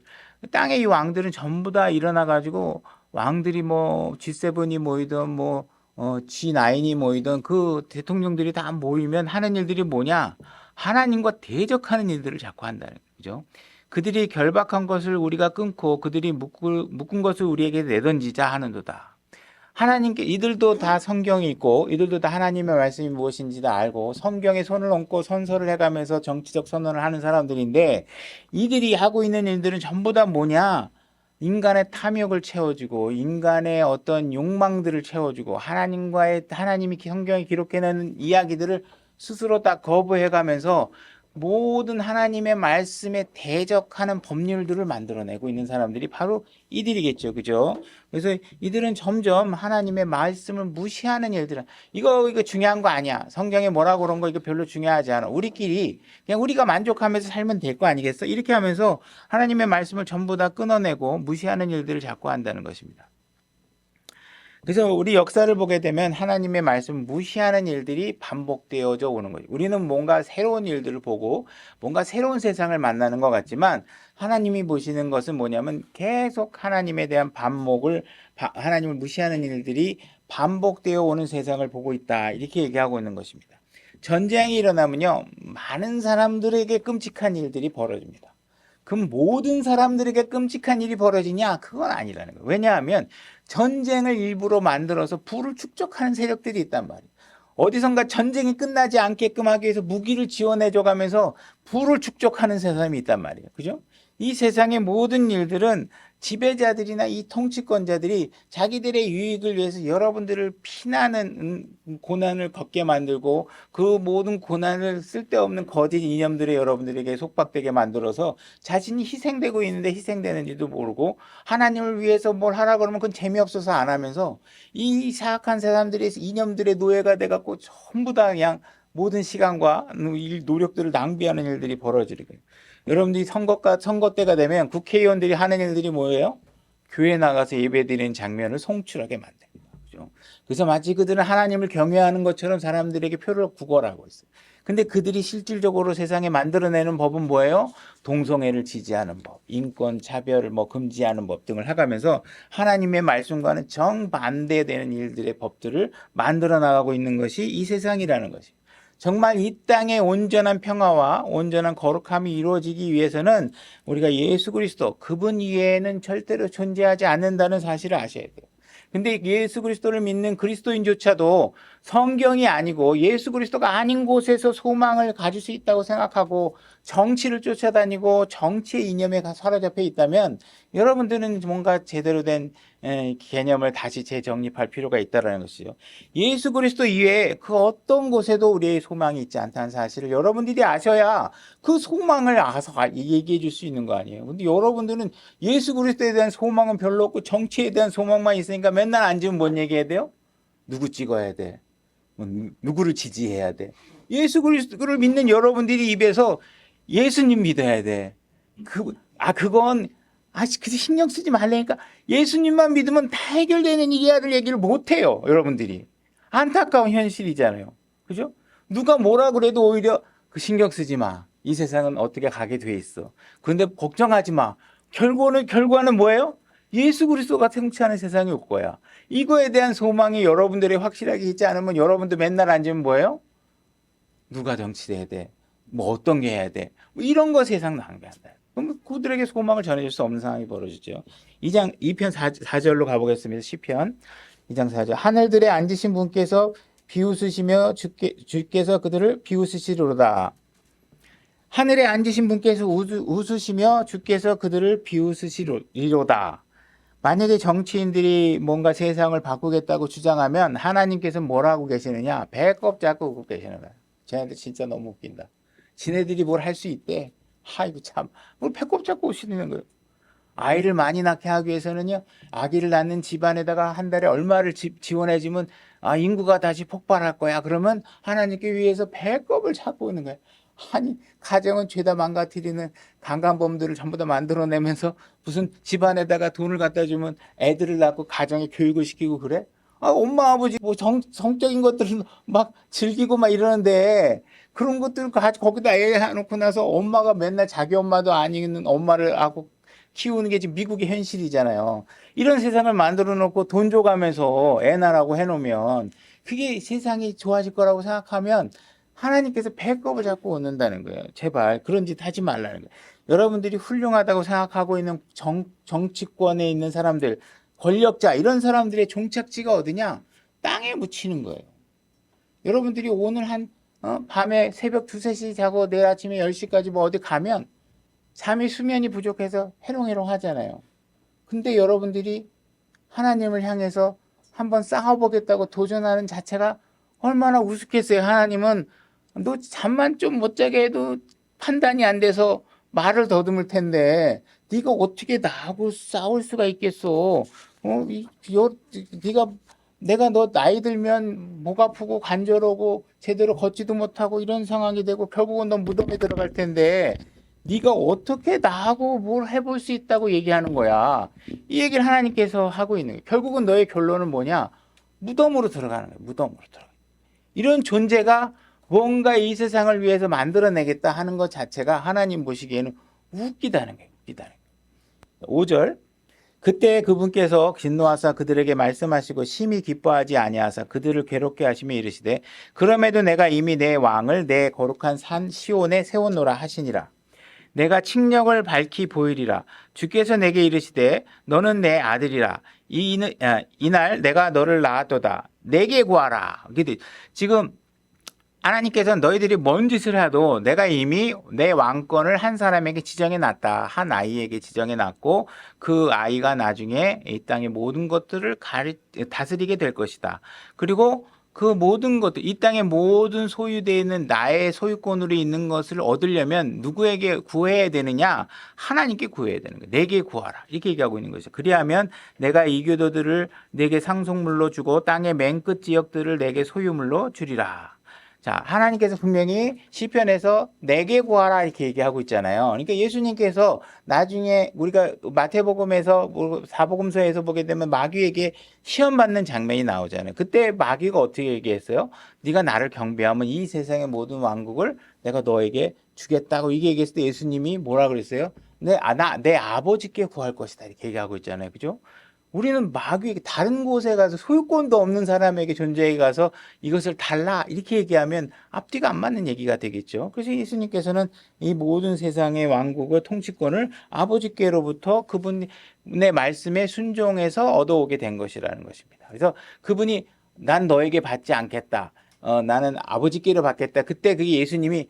땅의 이 왕들은 전부 다 일어나 가지고 왕들이 뭐 G7이 모이든 뭐 G9이 모이든 그 대통령들이 다 모이면 하는 일들이 뭐냐? 하나님과 대적하는 일들을 자꾸 한다는 거죠. 그들이 결박한 것을 우리가 끊고 그들이 묶은 것을 우리에게 내던지자 하는도다. 하나님께 이들도 다 성경이 있고 이들도 다 하나님의 말씀이 무엇인지 다 알고 성경에 손을 얹고 선서를 해가면서 정치적 선언을 하는 사람들인데 이들이 하고 있는 일들은 전부 다 뭐냐? 인간의 탐욕을 채워주고 인간의 어떤 욕망들을 채워주고 하나님이 성경에 기록해놓은 이야기들을 스스로 다 거부해가면서 모든 하나님의 말씀에 대적하는 법률들을 만들어내고 있는 사람들이 바로 이들이겠죠. 그죠? 그래서 이들은 점점 하나님의 말씀을 무시하는 일들은 이거 중요한 거 아니야. 성경에 뭐라고 그런 거 이거 별로 중요하지 않아. 우리끼리 그냥 우리가 만족하면서 살면 될 거 아니겠어? 이렇게 하면서 하나님의 말씀을 전부 다 끊어내고 무시하는 일들을 자꾸 한다는 것입니다. 그래서 우리 역사를 보게 되면 하나님의 말씀 무시하는 일들이 반복되어져 오는 거예요. 우리는 뭔가 새로운 일들을 보고 뭔가 새로운 세상을 만나는 것 같지만 하나님이 보시는 것은 뭐냐면 계속 하나님에 대한 하나님을 무시하는 일들이 반복되어 오는 세상을 보고 있다. 이렇게 얘기하고 있는 것입니다. 전쟁이 일어나면요. 많은 사람들에게 끔찍한 일들이 벌어집니다. 그럼 모든 사람들에게 끔찍한 일이 벌어지냐? 그건 아니라는 거예요. 왜냐하면 전쟁을 일부러 만들어서 부를 축적하는 세력들이 있단 말이에요. 어디선가 전쟁이 끝나지 않게끔 하기 위해서 무기를 지원해줘 가면서 부를 축적하는 사람이 있단 말이에요. 그죠? 이 세상의 모든 일들은 지배자들이나 이 통치권자들이 자기들의 유익을 위해서 여러분들을 피나는 고난을 겪게 만들고 그 모든 고난을 쓸데없는 거짓 이념들에 여러분들에게 속박되게 만들어서 자신이 희생되고 있는데 희생되는지도 모르고 하나님을 위해서 뭘 하라 그러면 그건 재미없어서 안 하면서 이 사악한 사람들의 이념들의 노예가 돼갖고 전부 다 그냥 모든 시간과 노력들을 낭비하는 일들이 벌어지게 돼요. 여러분들이 선거 때가 되면 국회의원들이 하는 일들이 뭐예요? 교회 나가서 예배드리는 장면을 송출하게 만듭니다. 그죠? 그래서 마치 그들은 하나님을 경외하는 것처럼 사람들에게 표를 구걸하고 있어요. 근데 그들이 실질적으로 세상에 만들어내는 법은 뭐예요? 동성애를 지지하는 법, 인권, 차별을 금지하는 법 등을 해가면서 하나님의 말씀과는 정반대되는 일들의 법들을 만들어 나가고 있는 것이 이 세상이라는 것이에요. 정말 이 땅의 온전한 평화와 온전한 거룩함이 이루어지기 위해서는 우리가 예수 그리스도 그분 이외에는 절대로 존재하지 않는다는 사실을 아셔야 돼요. 근데 예수 그리스도를 믿는 그리스도인조차도 성경이 아니고 예수 그리스도가 아닌 곳에서 소망을 가질 수 있다고 생각하고 정치를 쫓아다니고 정치의 이념에 사로잡혀 있다면 여러분들은 뭔가 제대로 된 개념을 다시 재정립할 필요가 있다는 것이죠. 예수 그리스도 이외에 그 어떤 곳에도 우리의 소망이 있지 않다는 사실을 여러분들이 아셔야 그 소망을 얘기해 줄 수 있는 거 아니에요. 근데 여러분들은 예수 그리스도에 대한 소망은 별로 없고 정치에 대한 소망만 있으니까 맨날 앉으면 뭔 얘기해야 돼요? 누구 찍어야 돼? 누구를 지지해야 돼? 예수 그리스도를 믿는 여러분들이 입에서 예수님 믿어야 돼. 그건 그래서 신경 쓰지 말라니까. 예수님만 믿으면 다 해결되는 일이야를 얘기를 못 해요, 여러분들이. 안타까운 현실이잖아요. 그죠? 누가 뭐라 그래도 오히려 그 신경 쓰지 마. 이 세상은 어떻게 가게 돼 있어. 그런데 걱정하지 마. 결과는 뭐예요? 예수 그리스도가 통치하는 세상이 올 거야. 이거에 대한 소망이 여러분들이 확실하게 있지 않으면 여러분들 맨날 앉으면 뭐예요? 누가 정치돼야 돼? 뭐 어떤 게 해야 돼? 뭐 이런 거 세상 낭비한다. 그럼 그들에게 소망을 전해줄 수 없는 상황이 벌어지죠. 2편 4절로 가보겠습니다. 시편 2장 4절. 하늘들에 앉으신 분께서 비웃으시며 주께서 그들을 비웃으시리로다. 하늘에 앉으신 분께서 웃으시며 주께서 그들을 비웃으시리로다. 만약에 정치인들이 뭔가 세상을 바꾸겠다고 주장하면 하나님께서 뭘 하고 계시느냐? 배꼽 잡고 웃고 계시는 거야. 쟤네들 진짜 너무 웃긴다. 지네들이 뭘 할 수 있대. 아이고 참, 뭘 배꼽 잡고 웃으시는 거예요. 아이를 많이 낳게 하기 위해서는요, 아기를 낳는 집안에다가 한 달에 얼마를 지원해주면 인구가 다시 폭발할 거야. 그러면 하나님께 위해서 배꼽을 잡고 있는 거예요. 아니, 가정은 죄다 망가뜨리는 강간범들을 전부 다 만들어내면서 무슨 집안에다가 돈을 갖다 주면 애들을 낳고 가정에 교육을 시키고 그래? 엄마, 아버지, 뭐 성적인 것들은 막 즐기고 막 이러는데 그런 것들을 거기다 애 해놓고 나서 엄마가 맨날 자기 엄마도 아닌 엄마를 하고 키우는 게 지금 미국의 현실이잖아요. 이런 세상을 만들어 놓고 돈 줘가면서 애 낳으라고 해놓으면 그게 세상이 좋아질 거라고 생각하면 하나님께서 배꼽을 잡고 얻는다는 거예요. 제발 그런 짓 하지 말라는 거예요. 여러분들이 훌륭하다고 생각하고 있는 정치권에 있는 사람들, 권력자 이런 사람들의 종착지가 어디냐? 땅에 묻히는 거예요. 여러분들이 오늘 밤에 새벽 2, 3시 자고 내일 아침에 10시까지 뭐 어디 가면 잠이 수면이 부족해서 해롱해롱 하잖아요. 근데 여러분들이 하나님을 향해서 한번 싸워보겠다고 도전하는 자체가 얼마나 우습겠어요. 하나님은 너 잠만 좀 못 자게 해도 판단이 안 돼서 말을 더듬을 텐데 네가 어떻게 나하고 싸울 수가 있겠어. 내가 너 나이 들면 목 아프고 간절하고 제대로 걷지도 못하고 이런 상황이 되고 결국은 너 무덤에 들어갈 텐데 네가 어떻게 나하고 뭘 해볼 수 있다고 얘기하는 거야. 이 얘기를 하나님께서 하고 있는 거예요. 결국은 너의 결론은 뭐냐? 무덤으로 들어가는 거예요. 무덤으로 들어가. 이런 존재가 뭔가 이 세상을 위해서 만들어내겠다 하는 것 자체가 하나님 보시기에는 웃기다는 거예요. 웃기다는 거예요. 5절. 그때 그분께서 진노하사 그들에게 말씀하시고 심히 기뻐하지 아니하사 그들을 괴롭게 하시며 이르시되 그럼에도 내가 이미 내 왕을 내 거룩한 산 시온에 세웠노라 하시니라. 내가 칙령을 밝히 보이리라. 주께서 내게 이르시되 너는 내 아들이라. 이날 내가 너를 낳았도다. 내게 구하라. 지금 하나님께서는 너희들이 뭔 짓을 해도 내가 이미 내 왕권을 한 사람에게 지정해 놨다. 한 아이에게 지정해 놨고 그 아이가 나중에 이 땅의 모든 것들을 다스리게 될 것이다. 그리고 그 모든 것들, 이 땅의 모든 소유되어 있는 나의 소유권으로 있는 것을 얻으려면 누구에게 구해야 되느냐? 하나님께 구해야 되는 거예요. 내게 구하라. 이렇게 얘기하고 있는 거죠. 그리하면 내가 이 교도들을 내게 상속물로 주고 땅의 맨 끝 지역들을 내게 소유물로 주리라. 자, 하나님께서 분명히 시편에서 내게 구하라 이렇게 얘기하고 있잖아요. 그러니까 예수님께서 나중에 우리가 마태복음에서 사복음서에서 보게 되면 마귀에게 시험 받는 장면이 나오잖아요. 그때 마귀가 어떻게 얘기했어요? 네가 나를 경배하면 이 세상의 모든 왕국을 내가 너에게 주겠다고 이게 얘기했을 때 예수님이 뭐라 그랬어요? 내 아버지께 구할 것이다 이렇게 얘기하고 있잖아요. 그죠? 우리는 마귀에게 다른 곳에 가서 소유권도 없는 사람에게 존재해 가서 이것을 달라 이렇게 얘기하면 앞뒤가 안 맞는 얘기가 되겠죠. 그래서 예수님께서는 이 모든 세상의 왕국의 통치권을 아버지께로부터 그분의 말씀에 순종해서 얻어오게 된 것이라는 것입니다. 그래서 그분이 난 너에게 받지 않겠다. 나는 아버지께로 받겠다. 그때 그게 예수님이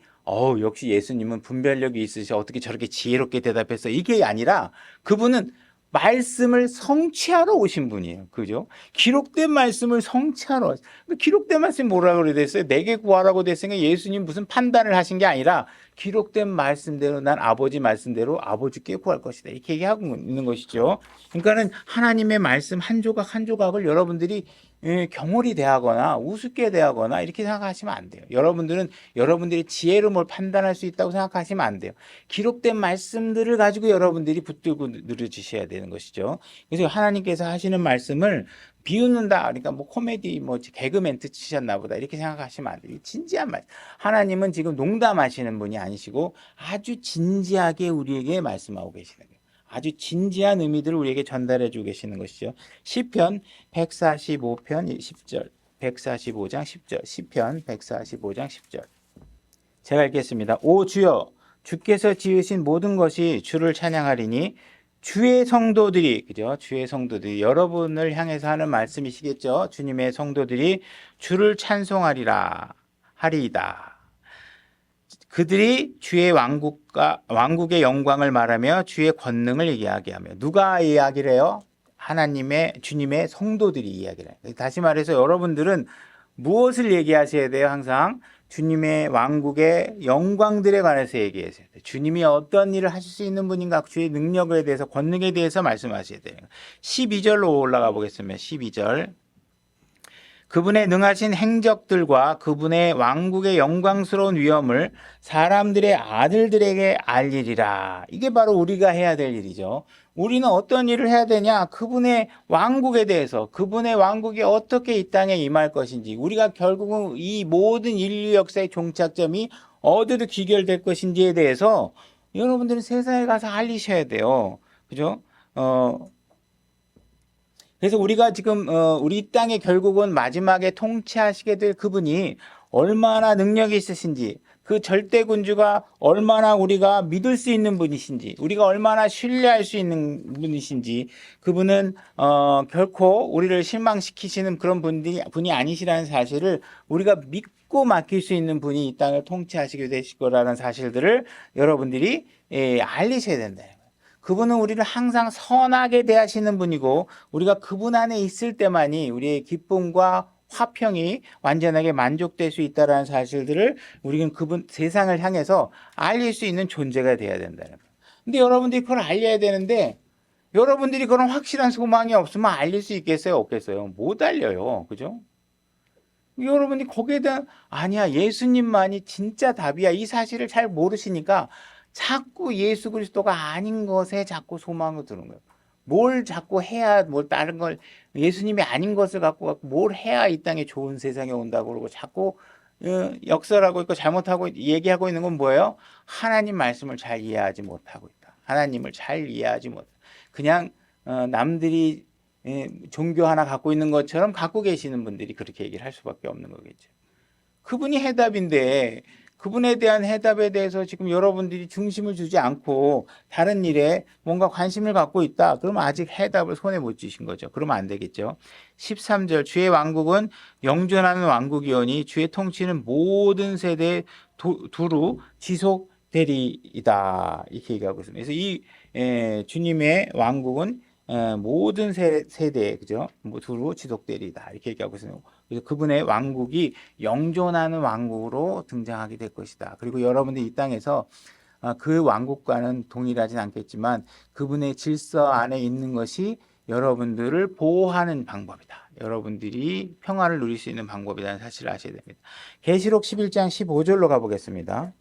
역시 예수님은 분별력이 있으셔. 어떻게 저렇게 지혜롭게 대답했어. 이게 아니라 그분은 말씀을 성취하러 오신 분이에요. 그죠? 기록된 말씀을 성취하러. 기록된 말씀이 뭐라고 그래 됐어요? 내게 구하라고 됐으니까 예수님 무슨 판단을 하신 게 아니라 기록된 말씀대로 난 아버지 말씀대로 아버지께 구할 것이다. 이렇게 얘기하고 있는 것이죠. 그러니까는 하나님의 말씀 한 조각 한 조각을 여러분들이 경홀히 대하거나 우습게 대하거나 이렇게 생각하시면 안 돼요. 여러분들은 여러분들의 지혜로 뭘 판단할 수 있다고 생각하시면 안 돼요. 기록된 말씀들을 가지고 여러분들이 붙들고 누려주셔야 되는 것이죠. 그래서 하나님께서 하시는 말씀을 비웃는다. 그러니까 뭐 코미디, 뭐 개그 멘트 치셨나 보다. 이렇게 생각하시면 안 돼요. 진지한 말씀. 하나님은 지금 농담하시는 분이 아니시고 아주 진지하게 우리에게 말씀하고 계시는 거예요. 아주 진지한 의미들을 우리에게 전달해 주고 계시는 것이죠. 시편 145편 10절, 145장 10절, 시편 145장 10절. 제가 읽겠습니다. 오 주여, 주께서 지으신 모든 것이 주를 찬양하리니 주의 성도들이, 그죠? 주의 성도들이 여러분을 향해서 하는 말씀이시겠죠? 주님의 성도들이 주를 찬송하리라 하리이다. 그들이 주의 왕국의 영광을 말하며 주의 권능을 이야기하며. 누가 이야기를 해요? 주님의 성도들이 이야기를 해요. 다시 말해서 여러분들은 무엇을 얘기하셔야 돼요? 항상 주님의 왕국의 영광들에 관해서 얘기하셔야 돼요. 주님이 어떤 일을 하실 수 있는 분인가, 주의 능력에 대해서, 권능에 대해서 말씀하셔야 돼요. 12절로 올라가 보겠습니다. 12절. 그분의 능하신 행적들과 그분의 왕국의 영광스러운 위엄을 사람들의 아들들에게 알리리라. 이게 바로 우리가 해야 될 일이죠. 우리는 어떤 일을 해야 되냐? 그분의 왕국에 대해서, 그분의 왕국이 어떻게 이 땅에 임할 것인지, 우리가 결국은 이 모든 인류 역사의 종착점이 어디로 귀결될 것인지에 대해서 여러분들은 세상에 가서 알리셔야 돼요. 그죠? 그래서 우리가 지금 우리 땅에 결국은 마지막에 통치하시게 될 그분이 얼마나 능력이 있으신지, 그 절대 군주가 얼마나 우리가 믿을 수 있는 분이신지, 우리가 얼마나 신뢰할 수 있는 분이신지, 그분은 결코 우리를 실망시키시는 그런 분이 아니시라는 사실을 우리가 믿고 맡길 수 있는 분이 이 땅을 통치하시게 되실 거라는 사실들을 여러분들이 알리셔야 된다. 그분은 우리를 항상 선하게 대하시는 분이고, 우리가 그분 안에 있을 때만이 우리의 기쁨과 화평이 완전하게 만족될 수 있다는 사실들을 우리는 그분 세상을 향해서 알릴 수 있는 존재가 돼야 된다는 거예요. 근데 여러분들이 그걸 알려야 되는데, 여러분들이 그런 확실한 소망이 없으면 알릴 수 있겠어요? 없겠어요? 못 알려요. 그죠? 여러분이 거기에 대한, 아니야, 예수님만이 진짜 답이야, 이 사실을 잘 모르시니까 자꾸 예수 그리스도가 아닌 것에 자꾸 소망을 두는 거예요. 뭘 자꾸 해야, 뭘 다른 걸, 예수님이 아닌 것을 갖고 뭘 해야 이 땅에 좋은 세상에 온다고 그러고 자꾸 역설하고 있고 잘못하고 얘기하고 있는 건 뭐예요? 하나님 말씀을 잘 이해하지 못하고 있다. 하나님을 잘 이해하지 못해. 그냥 남들이 종교 하나 갖고 있는 것처럼 갖고 계시는 분들이 그렇게 얘기를 할 수밖에 없는 거겠죠. 그분이 해답인데, 그분에 대한 해답에 대해서 지금 여러분들이 중심을 주지 않고 다른 일에 뭔가 관심을 갖고 있다. 그러면 아직 해답을 손에 못 쥐신 거죠. 그러면 안 되겠죠. 13절, 주의 왕국은 영존하는 왕국이오니 주의 통치는 모든 세대에 두루 지속되리이다. 이렇게 얘기하고 있습니다. 그래서 이 주님의 왕국은 모든 세대에, 그죠? 두루 지속되리이다. 이렇게 얘기하고 있습니다. 그래서 그분의 왕국이 영존하는 왕국으로 등장하게 될 것이다. 그리고 여러분들 이 땅에서 그 왕국과는 동일하진 않겠지만 그분의 질서 안에 있는 것이 여러분들을 보호하는 방법이다. 여러분들이 평화를 누릴 수 있는 방법이라는 사실을 아셔야 됩니다. 계시록 11장 15절로 가보겠습니다.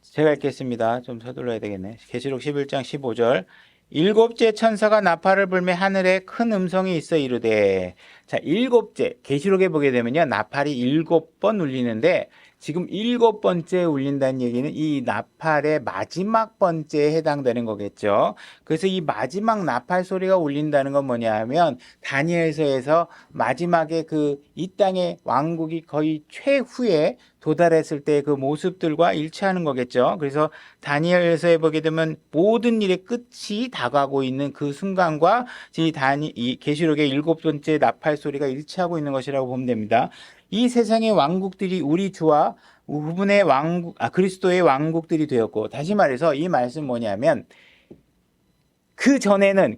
제가 읽겠습니다. 좀 서둘러야 되겠네. 계시록 11장 15절. 일곱째 천사가 나팔을 불매 하늘에 큰 음성이 있어 이르되. 자, 일곱째, 계시록에 보게 되면요, 나팔이 7번 울리는데 지금 7번째 울린다는 얘기는 이 나팔의 마지막 번째에 해당되는 거겠죠. 그래서 이 마지막 나팔 소리가 울린다는 건 뭐냐 하면 다니엘서에서 마지막에 이 땅의 왕국이 거의 최후에 도달했을 때 그 모습들과 일치하는 거겠죠. 그래서 다니엘서에 보게 되면 모든 일의 끝이 다가오고 있는 그 순간과 이 계시록의 7번째 나팔 소리가 일치하고 있는 것이라고 보면 됩니다. 이 세상의 왕국들이 우리 주와 그분의 그리스도의 왕국들이 되었고, 다시 말해서 이 말씀 뭐냐면 그 전에는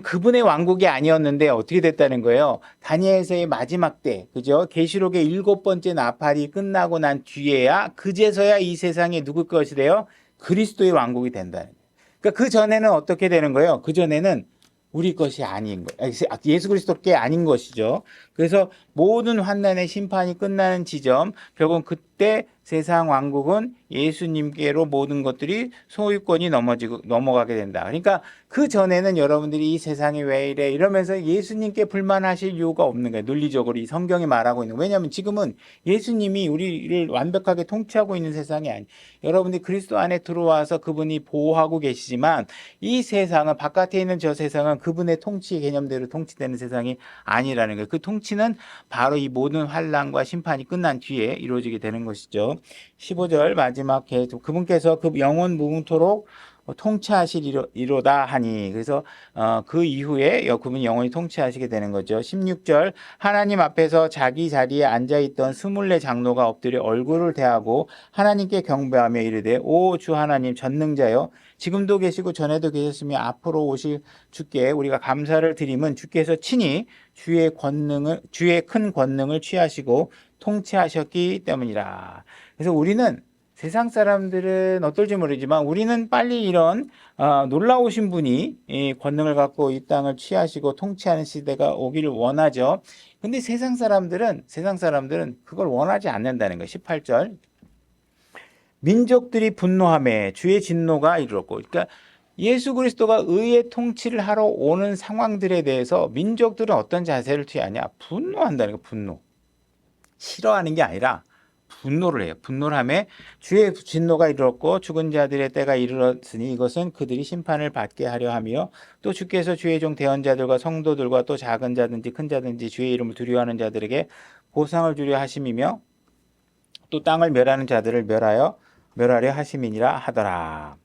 그분의 왕국이 아니었는데 어떻게 됐다는 거예요? 다니엘서의 마지막 때, 그죠? 계시록의 7번째 나팔이 끝나고 난 뒤에야, 그제서야 이 세상에 누구 것이 돼요? 그리스도의 왕국이 된다는 거예요. 그러니까 그 전에는 어떻게 되는 거예요? 그 전에는 우리 것이 아닌 거예요. 예수 그리스도께 아닌 것이죠. 그래서 모든 환난의 심판이 끝나는 지점, 결국은 그때 세상 왕국은 예수님께로 모든 것들이 소유권이 넘어가게 된다. 그러니까 그 전에는 여러분들이 이 세상이 왜 이래 이러면서 예수님께 불만하실 이유가 없는 거예요. 논리적으로 이 성경이 말하고 있는 거예요. 왜냐하면 지금은 예수님이 우리를 완벽하게 통치하고 있는 세상이 아니에요. 여러분들이 그리스도 안에 들어와서 그분이 보호하고 계시지만 이 세상은, 바깥에 있는 저 세상은 그분의 통치 개념대로 통치되는 세상이 아니라는 거예요. 그 통치는 바로 이 모든 환난과 심판이 끝난 뒤에 이루어지게 되는 것이죠. 15절 마지막 그분께서 그 영원 무궁토록 통치하시리로다 하니, 그래서 그 이후에 그분이 영원히 통치하시게 되는 거죠. 16절, 하나님 앞에서 자기 자리에 앉아있던 24 장로가 엎드려 얼굴을 대하고 하나님께 경배하며 이르되, 오 주 하나님 전능자여, 지금도 계시고 전에도 계셨으며 앞으로 오실 주께 우리가 감사를 드림은 주께서 친히 주의 큰 권능을 취하시고 통치하셨기 때문이라. 그래서 우리는 세상 사람들은 어떨지 모르지만 우리는 빨리 이런 놀라우신 분이 이 권능을 갖고 이 땅을 취하시고 통치하는 시대가 오기를 원하죠. 근데 세상 사람들은 그걸 원하지 않는다는 거예요. 18절. 민족들이 분노하매 주의 진노가 이르렀고, 그러니까 예수 그리스도가 의의 통치를 하러 오는 상황들에 대해서 민족들은 어떤 자세를 취하냐? 분노한다는 거예요. 분노. 싫어하는 게 아니라 분노를 해요. 분노를 하며 주의 진노가 이르렀고 죽은 자들의 때가 이르렀으니 이것은 그들이 심판을 받게 하려 하며 또 주께서 주의 종 대언자들과 성도들과 또 작은 자든지 큰 자든지 주의 이름을 두려워하는 자들에게 보상을 주려 하심이며 또 땅을 멸하는 자들을 멸하려 하심이니라 하더라.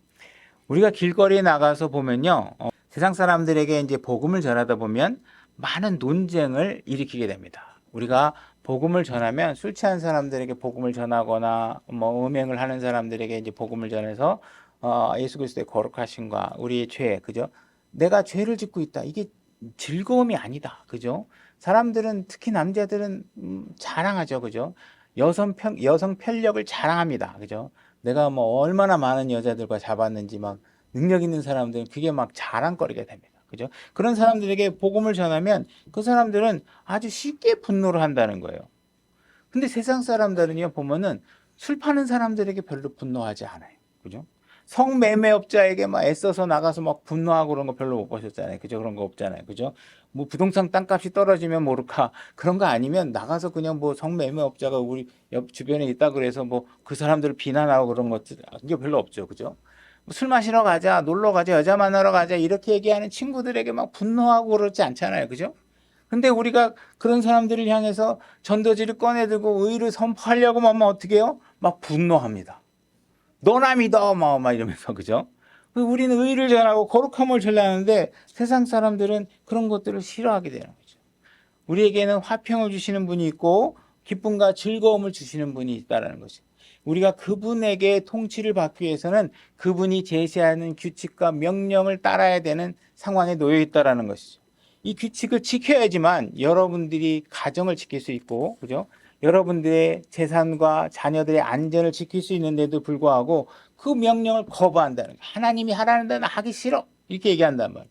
우리가 길거리에 나가서 보면요, 세상 사람들에게 이제 복음을 전하다 보면 많은 논쟁을 일으키게 됩니다. 우리가 복음을 전하면 술 취한 사람들에게 복음을 전하거나 뭐 음행을 하는 사람들에게 이제 복음을 전해서 예수 그리스도의 거룩하심과 우리의 죄, 그죠? 내가 죄를 짓고 있다. 이게 즐거움이 아니다. 그죠? 사람들은 특히 남자들은 자랑하죠. 그죠? 여성 편력을 자랑합니다. 그죠? 내가 뭐 얼마나 많은 여자들과 잡았는지 막 능력 있는 사람들은 그게 막 자랑거리가 됩니다. 그죠? 그런 사람들에게 복음을 전하면 그 사람들은 아주 쉽게 분노를 한다는 거예요. 근데 세상 사람들은요, 보면은 술 파는 사람들에게 별로 분노하지 않아요. 그죠? 성매매업자에게 막 애써서 나가서 막 분노하고 그런 거 별로 못 보셨잖아요. 그죠? 그런 거 없잖아요. 그죠? 뭐 부동산 땅값이 떨어지면 모를까 그런 거 아니면 나가서 그냥 뭐 성매매업자가 우리 옆 주변에 있다 그래서 뭐 그 사람들을 비난하고 그런 것들 그게 별로 없죠. 그죠? 술 마시러 가자, 놀러 가자, 여자 만나러 가자 이렇게 얘기하는 친구들에게 막 분노하고 그러지 않잖아요. 그죠? 근데 우리가 그런 사람들을 향해서 전도지를 꺼내들고 의를 선포하려고 하면 어떻게 해요? 막 분노합니다. 너나 믿어 막 이러면서 그죠? 우리는 의를 전하고 거룩함을 전하는데 세상 사람들은 그런 것들을 싫어하게 되는 거죠. 우리에게는 화평을 주시는 분이 있고 기쁨과 즐거움을 주시는 분이 있다는 것이죠. 우리가 그분에게 통치를 받기 위해서는 그분이 제시하는 규칙과 명령을 따라야 되는 상황에 놓여 있다는 것이죠. 이 규칙을 지켜야지만 여러분들이 가정을 지킬 수 있고, 그죠? 여러분들의 재산과 자녀들의 안전을 지킬 수 있는데도 불구하고 그 명령을 거부한다는 거예요. 하나님이 하라는 데는 하기 싫어. 이렇게 얘기한단 말이에요.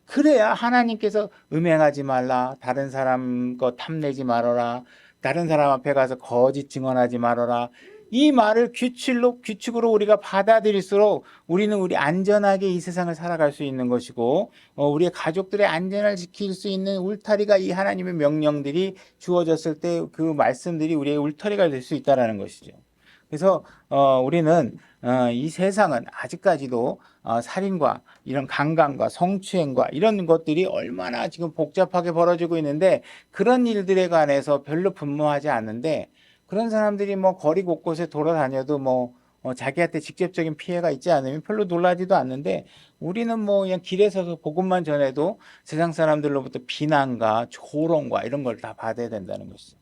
그래야 하나님께서 음행하지 말라. 다른 사람 거 탐내지 말아라. 다른 사람 앞에 가서 거짓 증언하지 말아라. 이 말을 규칙으로 우리가 받아들일수록 우리는 우리 안전하게 이 세상을 살아갈 수 있는 것이고 우리의 가족들의 안전을 지킬 수 있는 울타리가 이 하나님의 명령들이 주어졌을 때 그 말씀들이 우리의 울타리가 될 수 있다는 것이죠. 그래서 우리는 이 세상은 아직까지도 살인과 이런 강간과 성추행과 이런 것들이 얼마나 지금 복잡하게 벌어지고 있는데 그런 일들에 관해서 별로 분노하지 않는데 그런 사람들이 뭐 거리 곳곳에 돌아다녀도 뭐 자기한테 직접적인 피해가 있지 않으면 별로 놀라지도 않는데 우리는 뭐 그냥 길에 서서 복음만 전해도 세상 사람들로부터 비난과 조롱과 이런 걸 다 받아야 된다는 것이죠.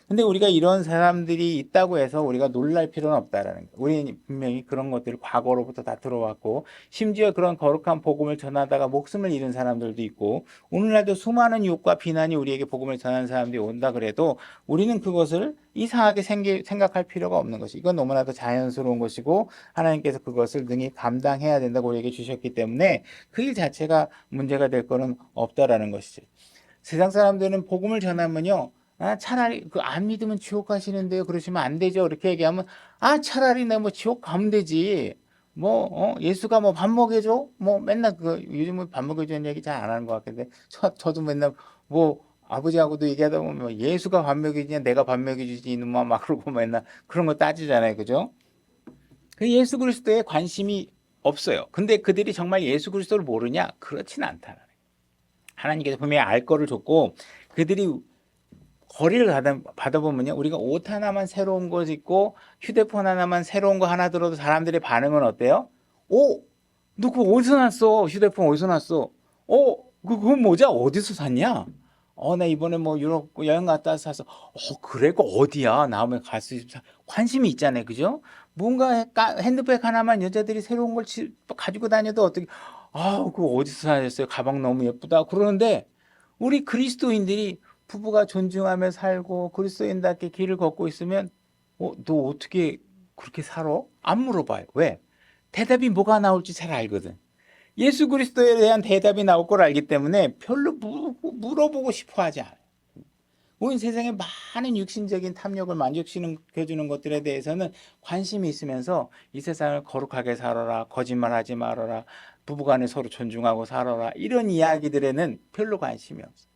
근데 우리가 이런 사람들이 있다고 해서 우리가 놀랄 필요는 없다라는 거예요. 우리는 분명히 그런 것들을 과거로부터 다 들어왔고 심지어 그런 거룩한 복음을 전하다가 목숨을 잃은 사람들도 있고 오늘날도 수많은 욕과 비난이 우리에게 복음을 전하는 사람들이 온다 그래도 우리는 그것을 이상하게 생각할 필요가 없는 것이 이건 너무나도 자연스러운 것이고 하나님께서 그것을 능히 감당해야 된다고 우리에게 주셨기 때문에 그 일 자체가 문제가 될 거는 없다라는 것이죠. 세상 사람들은 복음을 전하면요. 차라리 그 안 믿으면 지옥 가시는데요. 그러시면 안 되죠. 이렇게 얘기하면 차라리 내가 뭐 지옥 가면 되지. 뭐 예수가 뭐 밥 먹여줘? 뭐 맨날 그 요즘은 밥 먹여주는 얘기 잘 안 하는 것 같은데 저도 맨날 뭐 아버지하고도 얘기하다 보면 뭐 예수가 밥 먹여주냐 내가 밥 먹여주지 이놈아 막 그러고 맨날 그런 거 따지잖아요. 그죠? 그 예수 그리스도에 관심이 없어요. 근데 그들이 정말 예수 그리스도를 모르냐? 그렇진 않다. 하나님께서 분명히 알 거를 줬고 그들이 거리를 받아보면요. 우리가 옷 하나만 새로운 거 입고 휴대폰 하나만 새로운 거 하나 들어도 사람들의 반응은 어때요? 너 그거 어디서 났어? 휴대폰 어디서 났어? 그건 모자 어디서 샀냐? 나 이번에 뭐 유럽 여행 갔다 와서 그래? 그 어디야? 나오면 갈 수 있어. 관심이 있잖아요. 그죠? 뭔가 핸드백 하나만 여자들이 새로운 걸 가지고 다녀도 어떻게, 그거 어디서 사셨어요? 가방 너무 예쁘다. 그러는데 우리 그리스도인들이 부부가 존중하며 살고 그리스도인답게 길을 걷고 있으면, 너 어떻게 그렇게 살아? 안 물어봐요. 왜? 대답이 뭐가 나올지 잘 알거든. 예수 그리스도에 대한 대답이 나올 걸 알기 때문에 별로 물어보고 싶어 하지 않아요. 온 세상에 많은 육신적인 탐욕을 만족시켜주는 것들에 대해서는 관심이 있으면서 이 세상을 거룩하게 살아라, 거짓말하지 말아라, 부부간에 서로 존중하고 살아라, 이런 이야기들에는 별로 관심이 없어요.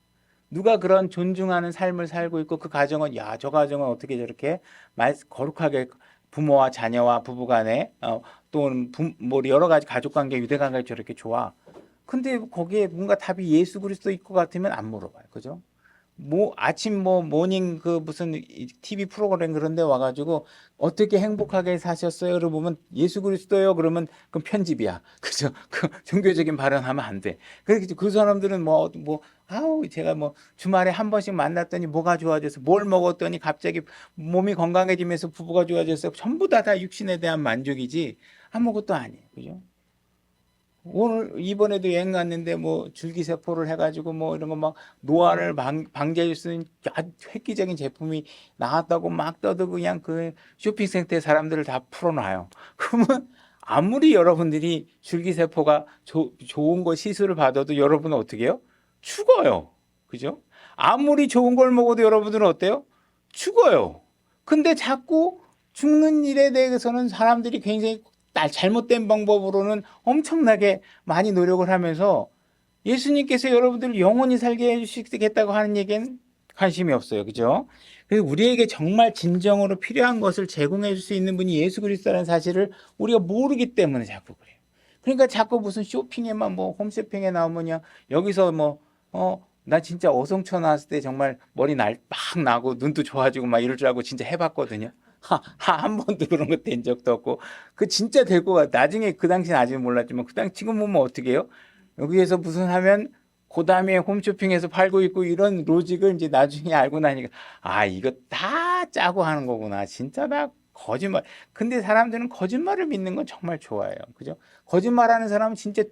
누가 그런 존중하는 삶을 살고 있고 그 가정은, 야, 저 가정은 어떻게 저렇게 거룩하게 부모와 자녀와 부부간에 또는 뭐 여러 가지 가족관계, 유대관계 저렇게 좋아. 근데 거기에 뭔가 답이 예수 그리스도일 것 같으면 안 물어봐요. 그죠? 뭐 아침 뭐 모닝 그 무슨 TV 프로그램 그런 데 와가지고 어떻게 행복하게 사셨어요? 그러 보면 예수 그리스도요. 그러면 그건 편집이야. 그죠? 그 종교적인 발언하면 안 돼. 그 사람들은 아우 제가 뭐 주말에 한 번씩 만났더니 뭐가 좋아져서 뭘 먹었더니 갑자기 몸이 건강해지면서 부부가 좋아져서 전부 다 육신에 대한 만족이지 아무것도 아니에요. 그죠? 오늘 이번에도 여행 갔는데 뭐 줄기세포를 해가지고 뭐 이런 거 막 노화를 방지할 수 있는 아주 획기적인 제품이 나왔다고 막 떠들고 그냥 그 쇼핑센터에 사람들을 다 풀어놔요. 그러면 아무리 여러분들이 줄기세포가 좋은 거 시술을 받아도 여러분은 어떻게 해요? 죽어요. 그죠? 아무리 좋은 걸 먹어도 여러분들은 어때요? 죽어요. 근데 자꾸 죽는 일에 대해서는 사람들이 굉장히 잘못된 방법으로는 엄청나게 많이 노력을 하면서 예수님께서 여러분들을 영원히 살게 해주시겠다고 하는 얘기는 관심이 없어요. 그죠? 그래서 우리에게 정말 진정으로 필요한 것을 제공해 줄 수 있는 분이 예수 그리스도라는 사실을 우리가 모르기 때문에 자꾸 그래요. 그러니까 자꾸 무슨 쇼핑에만 뭐 홈쇼핑에 나오면 여기서 나 진짜 어성초 나왔을 때 정말 머리 막 나고 눈도 좋아지고 막 이럴 줄 알고 진짜 해봤거든요. 한 번도 그런 거 된 적도 없고 그 진짜 될 것 같아. 나중에 그 당시는 아직은 몰랐지만 지금 보면 어떻게 해요? 여기에서 무슨 하면 그 다음에 홈쇼핑에서 팔고 있고 이런 로직을 이제 나중에 알고 나니까 이거 다 짜고 하는 거구나. 진짜 다 거짓말. 근데 사람들은 거짓말을 믿는 건 정말 좋아해요. 그죠? 거짓말하는 사람은 진짜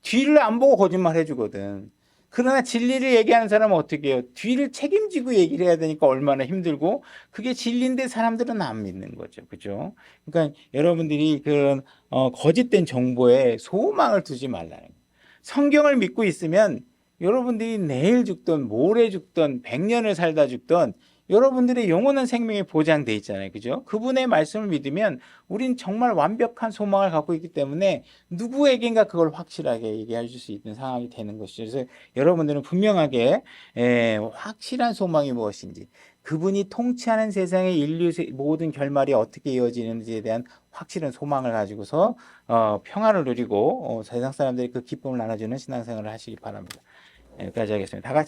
뒤를 안 보고 거짓말 해주거든. 그러나 진리를 얘기하는 사람은 어떻게 해요? 뒤를 책임지고 얘기를 해야 되니까 얼마나 힘들고 그게 진리인데 사람들은 안 믿는 거죠. 그죠? 그러니까 여러분들이 그런 거짓된 정보에 소망을 두지 말라는 거예요. 성경을 믿고 있으면 여러분들이 내일 죽든 모레 죽든 100년을 살다 죽든 여러분들의 영원한 생명이 보장돼 있잖아요. 그죠? 그분의 말씀을 믿으면 우린 정말 완벽한 소망을 갖고 있기 때문에 누구에겐가 그걸 확실하게 얘기해 줄 수 있는 상황이 되는 것이죠. 그래서 여러분들은 분명하게 확실한 소망이 무엇인지 그분이 통치하는 세상의 인류 모든 결말이 어떻게 이어지는지에 대한 확실한 소망을 가지고서 평화를 누리고 세상 사람들이 그 기쁨을 나눠주는 신앙생활을 하시기 바랍니다. 여기까지 하겠습니다. 다 같이